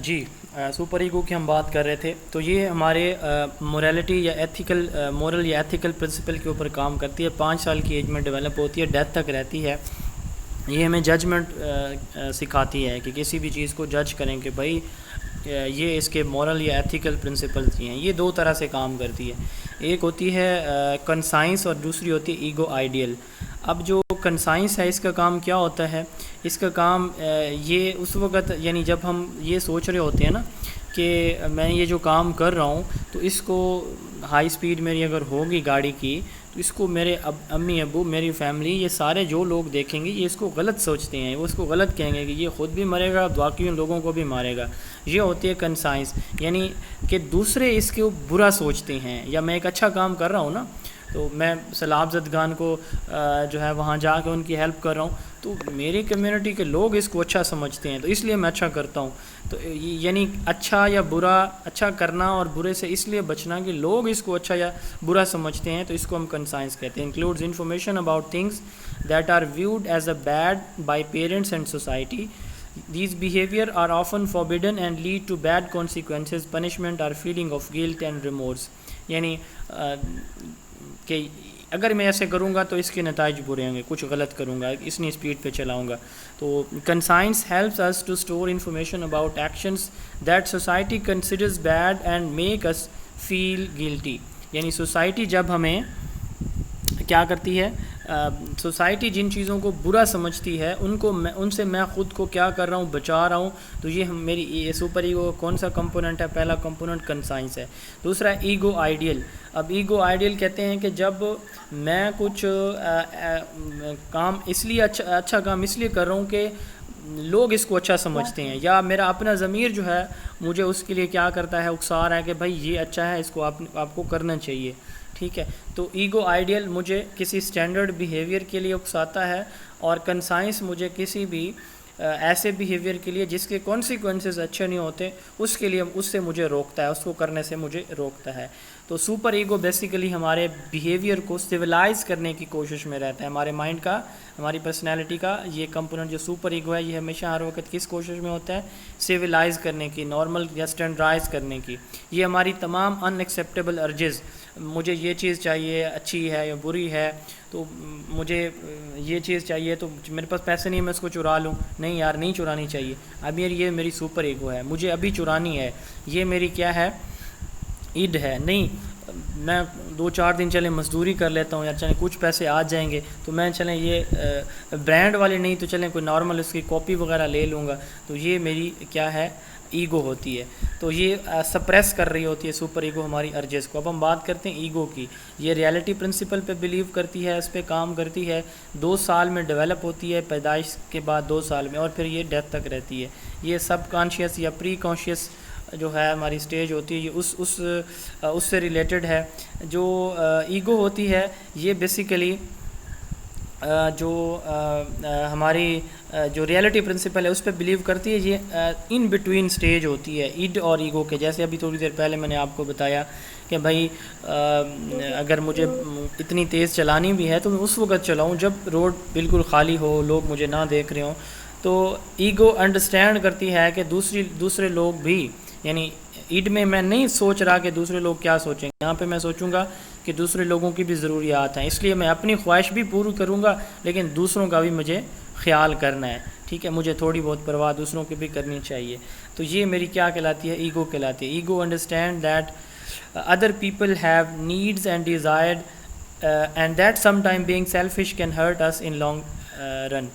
جی سپر ایگو کی ہم بات کر رہے تھے. تو یہ ہمارے موریلٹی یا ایتھیکل مورل یا ایتھیکل پرنسپل کے اوپر کام کرتی ہے. 5 سال کی ایج میں ڈیولپ ہوتی ہے, ڈیتھ تک رہتی ہے. یہ ہمیں ججمنٹ سکھاتی ہے کہ کسی بھی چیز کو جج کریں کہ بھائی یہ اس کے مورل یا ایتھیکل پرنسپلز ہیں. یہ 2 طرح سے کام کرتی ہے, ایک ہوتی ہے کنسائنس اور دوسری ہوتی ہے ایگو آئیڈیل. اب جو کنسائنس ہے اس کا کام کیا ہوتا ہے, اس کا کام یہ اس وقت یعنی جب ہم یہ سوچ رہے ہوتے ہیں نا کہ میں یہ جو کام کر رہا ہوں تو اس کو ہائی سپیڈ میری اگر ہوگی گاڑی کی تو اس کو میرے امی ابو میری فیملی یہ سارے جو لوگ دیکھیں گے یہ اس کو غلط سوچتے ہیں، وہ اس کو غلط کہیں گے کہ یہ خود بھی مرے گا باقی لوگوں کو بھی مارے گا. یہ ہوتی ہے کنسائنس، یعنی کہ دوسرے اس کو برا سوچتے ہیں. یا میں ایک اچھا کام کر رہا ہوں نا تو میں سیلاب زدگان کو جو ہے وہاں جا کے ان کی ہیلپ کر رہا ہوں تو میری کمیونٹی کے لوگ اس کو اچھا سمجھتے ہیں تو اس لیے میں اچھا کرتا ہوں. تو یعنی اچھا یا برا، اچھا کرنا اور برے سے اس لیے بچنا کہ لوگ اس کو اچھا یا برا سمجھتے ہیں تو اس کو ہم کنسائنس کہتے ہیں. Includes information about things that are viewed as a bad by parents and society. These behavior are often forbidden and lead to bad consequences, punishment or feeling of guilt and remorse. یعنی کہ اگر میں ایسے کروں گا تو اس کے نتائج برے ہوں گے، کچھ غلط کروں گا، اتنی اسپیڈ پہ چلاؤں گا. تو کنسائنس helps us to store information about actions that society considers bad and make us feel guilty. یعنی سوسائٹی جب ہمیں کیا کرتی ہے، سوسائٹی جن چیزوں کو برا سمجھتی ہے ان سے میں خود کو کیا کر رہا ہوں، بچا رہا ہوں. تو یہ میری سپر ایگو کون سا کمپوننٹ ہے؟ پہلا کمپوننٹ کنسائنس ہے. دوسرا ہے ایگو آئیڈیل. اب ایگو آئیڈیل کہتے ہیں کہ جب میں کچھ کام اس لیے اچھا کام اس لیے کر رہا ہوں کہ لوگ اس کو اچھا سمجھتے ہیں، یا میرا اپنا ضمیر جو ہے مجھے اس کے لیے کیا کرتا ہے، اکسا رہا ہے کہ بھائی یہ اچھا ہے، اس کو آپ کو کرنا چاہیے. ٹھیک ہے، تو ایگو آئیڈیل مجھے کسی سٹینڈرڈ بیہیویئر کے لیے اکساتا ہے اور کنسائنس مجھے کسی بھی ایسے بیہیویئر کے لیے جس کے کانسیکوینسز اچھے نہیں ہوتے اس کے لیے اس سے مجھے روکتا ہے، اس کو کرنے سے مجھے روکتا ہے. تو سپر ایگو بیسیکلی ہمارے بیہیویئر کو سویلائز کرنے کی کوشش میں رہتا ہے. ہمارے مائنڈ کا، ہماری پرسنالٹی کا یہ کمپوننٹ جو سپر ایگو ہے یہ ہمیشہ ہر وقت کس کوشش میں ہوتا ہے؟ سویلائز کرنے کی، نارمل یا اسٹینڈرڈائز کرنے کی. یہ ہماری تمام ان ایکسیپٹیبل ارجز، مجھے یہ چیز چاہیے، اچھی ہے یا بری ہے، تو مجھے یہ چیز چاہیے تو میرے پاس پیسے نہیں میں اس کو چرا لوں، نہیں یار نہیں چرانی چاہیے. اب یہ میری سپر ایگو ہے، مجھے ابھی چرانی ہے، یہ میری کیا ہے؟ ایڈ ہے. نہیں میں 2-4 دن چلیں مزدوری کر لیتا ہوں، یا چلیں کچھ پیسے آ جائیں گے تو میں چلیں یہ برانڈ والے نہیں تو چلیں کوئی نارمل اس کی کاپی وغیرہ لے لوں گا. تو یہ میری کیا ہے؟ ایگو ہوتی ہے. تو یہ سپریس کر رہی ہوتی ہے سپر ایگو ہماری ارجز کو. اب ہم بات کرتے ہیں ایگو کی. یہ ریالٹی پرنسپل پہ بلیو کرتی ہے، اس پہ کام کرتی ہے، 2 سال میں ڈیولپ ہوتی ہے، پیدائش کے بعد 2 سال میں، اور پھر یہ ڈیتھ تک رہتی ہے. یہ سب کانشیس یا پری کانشیس جو ہے ہماری سٹیج ہوتی ہے، یہ اس سے ریلیٹڈ ہے. جو ایگو ہوتی ہے یہ بیسیکلی جو ہماری جو ریالٹی پرنسپل ہے اس پہ بلیو کرتی ہے. یہ ان بٹوین سٹیج ہوتی ہے ایڈ اور ایگو کے. جیسے ابھی تھوڑی دیر پہلے میں نے آپ کو بتایا کہ بھائی اگر مجھے اتنی تیز چلانی بھی ہے تو میں اس وقت چلاؤں جب روڈ بالکل خالی ہو، لوگ مجھے نہ دیکھ رہے ہوں. تو ایگو انڈرسٹینڈ کرتی ہے کہ دوسرے لوگ بھی، یعنی ایڈ میں نہیں سوچ رہا کہ دوسرے لوگ کیا سوچیں گے، یہاں پہ میں سوچوں گا کہ دوسرے لوگوں کی بھی ضروریات ہیں، اس لیے میں اپنی خواہش بھی پوری کروں گا لیکن دوسروں کا بھی مجھے خیال کرنا ہے. ٹھیک ہے، مجھے تھوڑی بہت پرواہ دوسروں کی بھی کرنی چاہیے. تو یہ میری کیا کہلاتی ہے؟ ایگو کہلاتی ہے. Ego understand that other people have needs and desired and that some time being selfish can hurt us in long run.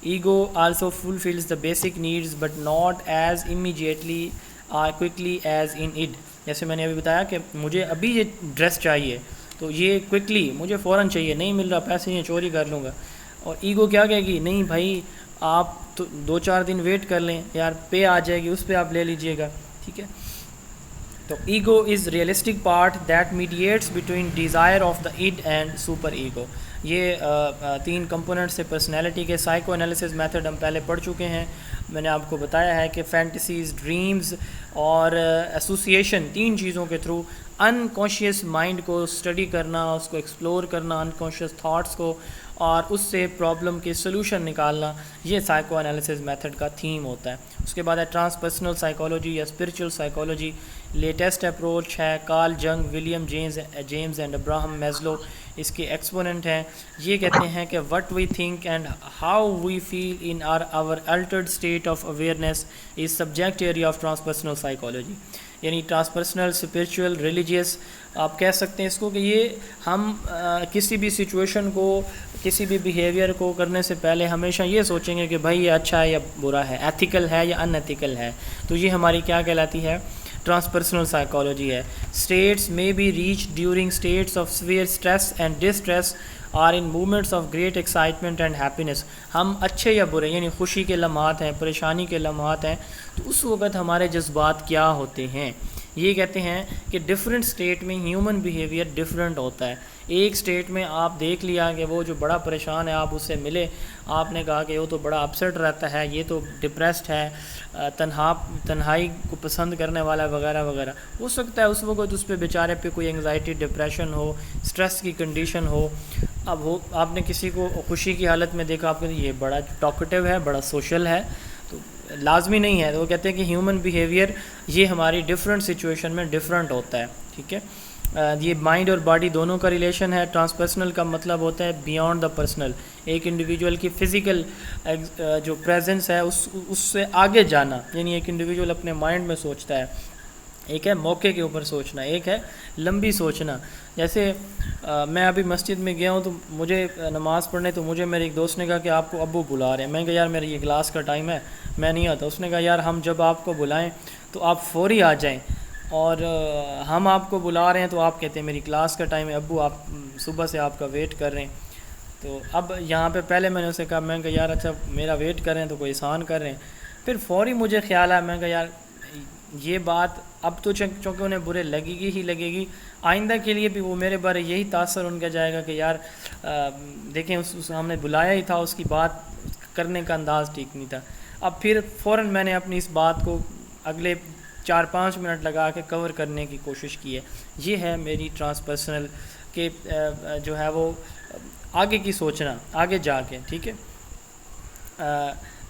Ego also fulfills the basic needs but not as immediately or quickly as in id. جیسے میں نے ابھی بتایا کہ مجھے ابھی یہ dress چاہیے تو یہ کوئکلی مجھے فوراً چاہیے، نہیں مل رہا پیسے یہ چوری کر لوں گا. اور ایگو کیا کہے گی؟ نہیں بھائی آپ تو 2-4 دن ویٹ کر لیں یار، پے آ جائے گی اس پہ آپ لے لیجئے گا. ٹھیک ہے، تو ego is realistic part that mediates between desire of the id and super ego. یہ 3 کمپوننٹس سے پرسنالٹی کے. سائیکو انالیسس میتھڈ ہم پہلے پڑھ چکے ہیں. میں نے آپ کو بتایا ہے کہ فینٹیسیز، ڈریمز اور ایسوسیشن، 3 چیزوں کے تھرو انکانشیس مائنڈ کو اسٹڈی کرنا، اس کو ایکسپلور کرنا، انکانشیس تھاٹس کو، اور اس سے پرابلم کے سلوشن نکالنا، یہ سائیکو انالیسس میتھڈ کا تھیم ہوتا ہے. اس کے بعد ہے ٹرانسپرسنل سائیکالوجی یا اسپرچل سائیکالوجی. لیٹسٹ اپروچ ہے Carl Jung, William James and Abraham Maslow اس کے ایکسپوننٹ ہیں. یہ کہتے ہیں کہ what we think and how we feel in our altered state of awareness is subject area of transpersonal psychology. یعنی transpersonal, spiritual, religious آپ کہہ سکتے ہیں اس کو، کہ یہ ہم کسی بھی سچویشن کو، کسی بھی بیہیویئر کو کرنے سے پہلے ہمیشہ یہ سوچیں گے کہ بھائی یہ اچھا ہے یا برا ہے، ایتھیکل ہے یا ان ایتھیکل ہے. تو یہ ہماری کیا کہلاتی ہے؟ ٹرانسپرسنل سائیکالوجی ہے. States may be reach during states of severe stress and distress are in moments of great excitement and happiness. ہم اچھے یا برے، یعنی خوشی کے لمحات ہیں، پریشانی کے لمحات ہیں، تو اس وقت ہمارے جذبات کیا ہوتے ہیں. یہ کہتے ہیں کہ ڈفرینٹ اسٹیٹ میں ہیومن بیہیویئر ڈفرینٹ ہوتا ہے. ایک اسٹیٹ میں آپ دیکھ لیا کہ وہ جو بڑا پریشان ہے، آپ اس سے ملے، آپ نے کہا کہ وہ تو بڑا اپسیٹ رہتا ہے، یہ تو ڈپریسڈ ہے، تنہائی کو پسند کرنے والا وغیرہ وغیرہ. ہو سکتا ہے اس وقت اس پہ بیچارے پہ کوئی انگزائٹی، ڈپریشن ہو، اسٹریس کی کنڈیشن ہو. اب آپ نے کسی کو خوشی کی حالت میں دیکھا، آپ کہتے ہیں یہ بڑا ٹاکٹیو ہے، بڑا سوشل ہے، تو لازمی نہیں ہے. تو وہ کہتے ہیں کہ ہیومن بیہیویئر یہ ہماری ڈفرینٹ سچویشن میں ڈفرینٹ ہوتا ہے. ٹھیک ہے، یہ مائنڈ اور باڈی دونوں کا ریلیشن ہے. ٹرانسپرسنل کا مطلب ہوتا ہے بیانڈ دا پرسنل، ایک انڈیویجول کی فزیکل جو پریزنس ہے اس سے آگے جانا. یعنی ایک انڈیویجول اپنے مائنڈ میں سوچتا ہے، ایک ہے موقع کے اوپر سوچنا، ایک ہے لمبی سوچنا. جیسے میں ابھی مسجد میں گیا ہوں تو مجھے نماز پڑھنے، تو مجھے میرے ایک دوست نے کہا کہ آپ کو ابو بلا رہے ہیں. میں نے کہا یار میرا یہ کلاس کا ٹائم ہے، میں نہیں آتا. اس نے کہا یار ہم جب آپ کو بلائیں تو آپ فوری آ جائیں، اور ہم آپ کو بلا رہے ہیں تو آپ کہتے ہیں میری کلاس کا ٹائم ہے ابو، آپ صبح سے آپ کا ویٹ کر رہے ہیں. تو اب یہاں پہ پہلے میں نے اسے کہا، میں نے کہا یار اچھا میرا ویٹ کر رہے ہیں تو کوئی احسان کر رہے ہیں. پھر فوری مجھے خیال آیا، میں نے کہا یار یہ بات اب تو چونکہ انہیں برے لگے گی ہی لگے گی، آئندہ کے لیے بھی وہ میرے بارے یہی تاثر ان کا جائے گا کہ یار دیکھیں اس ہم نے بلایا ہی تھا، اس کی بات کرنے کا انداز ٹھیک نہیں تھا. اب پھر فوراً میں نے اپنی اس بات کو اگلے 4-5 منٹ لگا کے کور کرنے کی کوشش کی ہے. یہ ہے میری ٹرانسپرسنل کہ جو ہے وہ آگے کی سوچنا، آگے جا کے. ٹھیک ہے،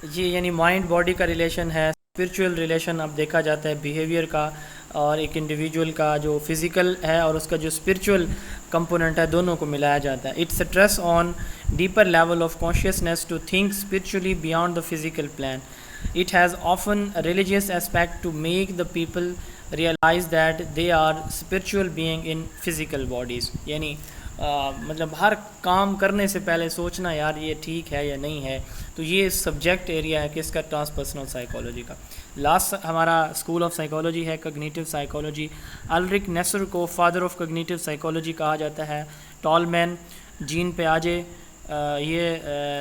یہ یعنی مائنڈ باڈی کا ریلیشن ہے. اسپرچول ریلیشن اب دیکھا جاتا ہے بیہیویئر کا اور ایک انڈیویجول کا جو فزیکل ہے اور اس کا جو اسپرچول کمپوننٹ ہے، دونوں کو ملایا جاتا ہے. It's stress on deeper level of consciousness to think spiritually beyond the physical plan. It has often a religious aspect to make the people realize that they are spiritual being in physical bodies. یعنی مطلب ہر کام کرنے سے پہلے سوچنا یار یہ ٹھیک ہے یا نہیں ہے. تو یہ سبجیکٹ ایریا ہے کس کا؟ ٹرانسپرسنل سائیکالوجی کا. لاسٹ ہمارا اسکول آف سائیکالوجی ہے کگنیٹیو سائیکالوجی. الرک نیسر کو فادر آف کگنیٹیو سائیکالوجی کہا جاتا ہے. ٹالمین، جین پیاجے، یہ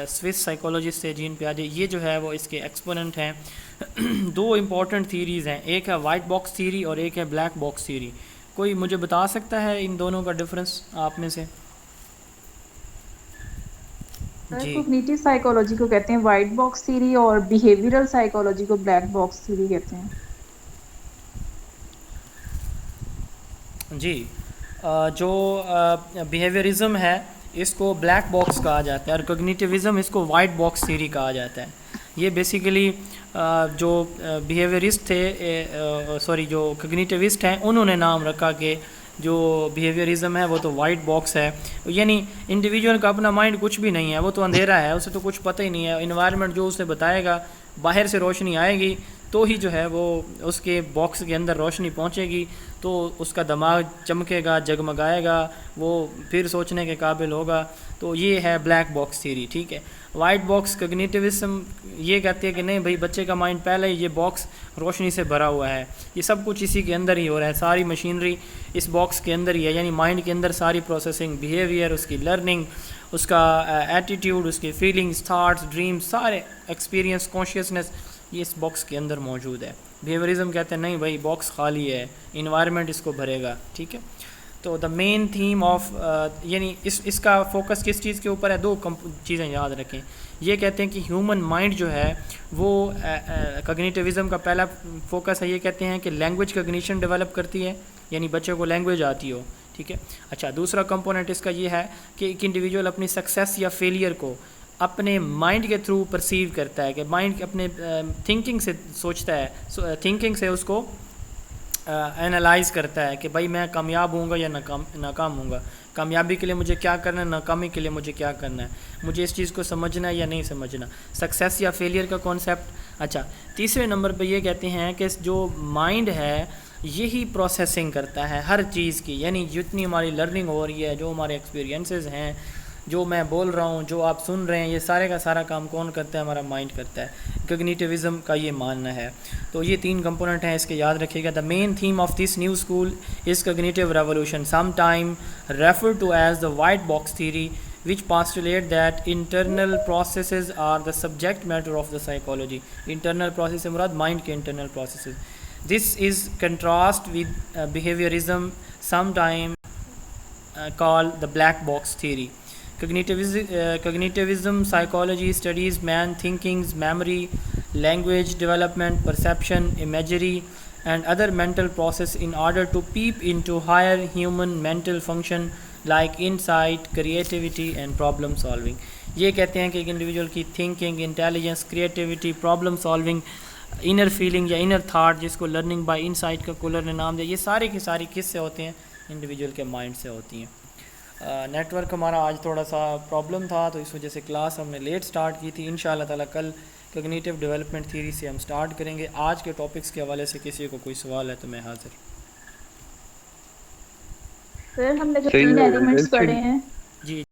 سوئس سائیکالوجسٹ ہے جین پیاجے، یہ جو ہے وہ اس کے ایکسپوننٹ ہیں. 2 امپورٹنٹ تھیریز ہیں، ایک ہے وائٹ باکس تھیری اور ایک ہے بلیک باکس تھیری. کوئی مجھے بتا سکتا ہے ان دونوں کا ڈفرنس آپ میں سے؟ جی، کوگنیٹیو سائیکالوجی کو کہتے ہیں وائٹ باکس تھیری اور بیہیویئرل سائیکالوجی کو بلیک باکس تھیری کہتے ہیں. جی، جو بیہیویئرزم ہے اس کو بلیک باکس کہا جاتا ہے اور کوگنیٹیوزم اس کو وائٹ باکس تھیری کہا جاتا ہے. یہ بیسیکلی جو بیہیویئرسٹ تھے جو کوگنیٹیوسٹ ہیں انہوں نے نام رکھا کہ جو بیہیویئرزم ہے وہ تو وائٹ باکس ہے. یعنی انڈیویجول کا اپنا مائنڈ کچھ بھی نہیں ہے، وہ تو اندھیرا ہے، اسے تو کچھ پتہ ہی نہیں ہے. انوائرمنٹ جو اسے بتائے گا، باہر سے روشنی آئے گی تو ہی جو ہے وہ اس کے باکس کے اندر روشنی پہنچے گی تو اس کا دماغ چمکے گا، جگمگائے گا، وہ پھر سوچنے کے قابل ہوگا. تو یہ ہے بلیک باکس تھیری. ٹھیک ہے، وائٹ باکس کوگنیٹیوزم یہ کہتے ہیں کہ نہیں بھائی بچے کا مائنڈ پہلے ہی یہ باکس روشنی سے بھرا ہوا ہے، یہ سب کچھ اسی کے اندر ہی ہو رہا ہے، ساری مشینری اس باکس کے اندر ہی ہے. یعنی مائنڈ کے اندر ساری پروسیسنگ، بیہیویئر، اس کی لرننگ، اس کا ایٹیٹیوڈ، اس کی فیلنگز، تھاٹس، ڈریمز، سارے ایکسپیرینس، کانشیسنیس یہ اس باکس کے اندر موجود ہے. بیہیویئرزم کہتے ہیں نہیں بھائی باکس خالی ہے، انوائرمنٹ اس کو بھرے گا. ٹھیک ہے، تو دا مین تھیم آف یعنی اس کا فوکس کس چیز کے اوپر ہے؟ 2 چیزیں یاد رکھیں. یہ کہتے ہیں کہ ہیومن مائنڈ جو ہے وہ کوگنیٹیوزم کا پہلا فوکس ہے، یہ کہتے ہیں کہ لینگویج کوگنیشن ڈیولپ کرتی ہے، یعنی بچے کو لینگویج آتی ہو. ٹھیک ہے، اچھا دوسرا کمپوننٹ اس کا یہ ہے کہ ایک انڈیویجول اپنی سکسیس یا فیلئر کو اپنے مائنڈ کے تھرو پرسیو کرتا ہے، کہ مائنڈ اپنے تھنکنگ سے سوچتا ہے، تھنکنگ سے اس کو اینالائز کرتا ہے کہ بھائی میں کامیاب ہوں گا یا ناکام ہوں گا، کامیابی کے لیے مجھے کیا کرنا ہے، ناکامی کے لیے مجھے کیا کرنا ہے، مجھے اس چیز کو سمجھنا ہے یا نہیں سمجھنا. سکسیس یا فیلئر کا کانسیپٹ. اچھا تیسرے نمبر پہ یہ کہتے ہیں کہ جو مائنڈ ہے یہی پروسیسنگ کرتا ہے ہر چیز کی. یعنی جتنی ہماری لرننگ ہو رہی ہے, جو ہمارے ایکسپیرینسز ہیں, جو میں بول رہا ہوں, جو آپ سن رہے ہیں, یہ سارے کا سارا کام کون کرتا ہے؟ ہمارا مائنڈ کرتا ہے. کگنیٹیوزم کا یہ ماننا ہے. تو یہ 3 کمپوننٹ ہیں, اس کے یاد رکھیے گا. The main theme of this new school is cognitive revolution, sometime refer to as the white box theory, which postulate that internal processes are the subject matter of the psychology. Internal process سے مراد mind کے internal processes. This is contrast with behaviorism, sometime called the black box theory. Cognitivism psychology studies man thinking's memory, language development, perception, imagery and other mental process in order to peep into higher human mental function like insight, creativity and problem solving. یہ کہتے ہیں کہ ایک individual کی thinking, intelligence, creativity, problem solving, inner feeling یا inner thought, جس کو learning by insight کا کولر نے نام دیا, یہ سارے کی ساری کس سے ہوتے ہیں؟ انڈیویجول کے مائنڈ سے ہوتی ہیں. نیٹ ورک ہمارا آج تھوڑا سا پرابلم تھا, تو اس وجہ سے کلاس ہم نے لیٹ سٹارٹ کی تھی. انشاءاللہ تعالیٰ کل کگنیٹیو ڈیولپمنٹ تھیوری سے ہم سٹارٹ کریں گے. آج کے ٹاپکس کے حوالے سے کسی کو کوئی سوال ہے تو میں حاضر. سر ہم نے جو 3 ایلیمنٹس پڑھے ہیں, جی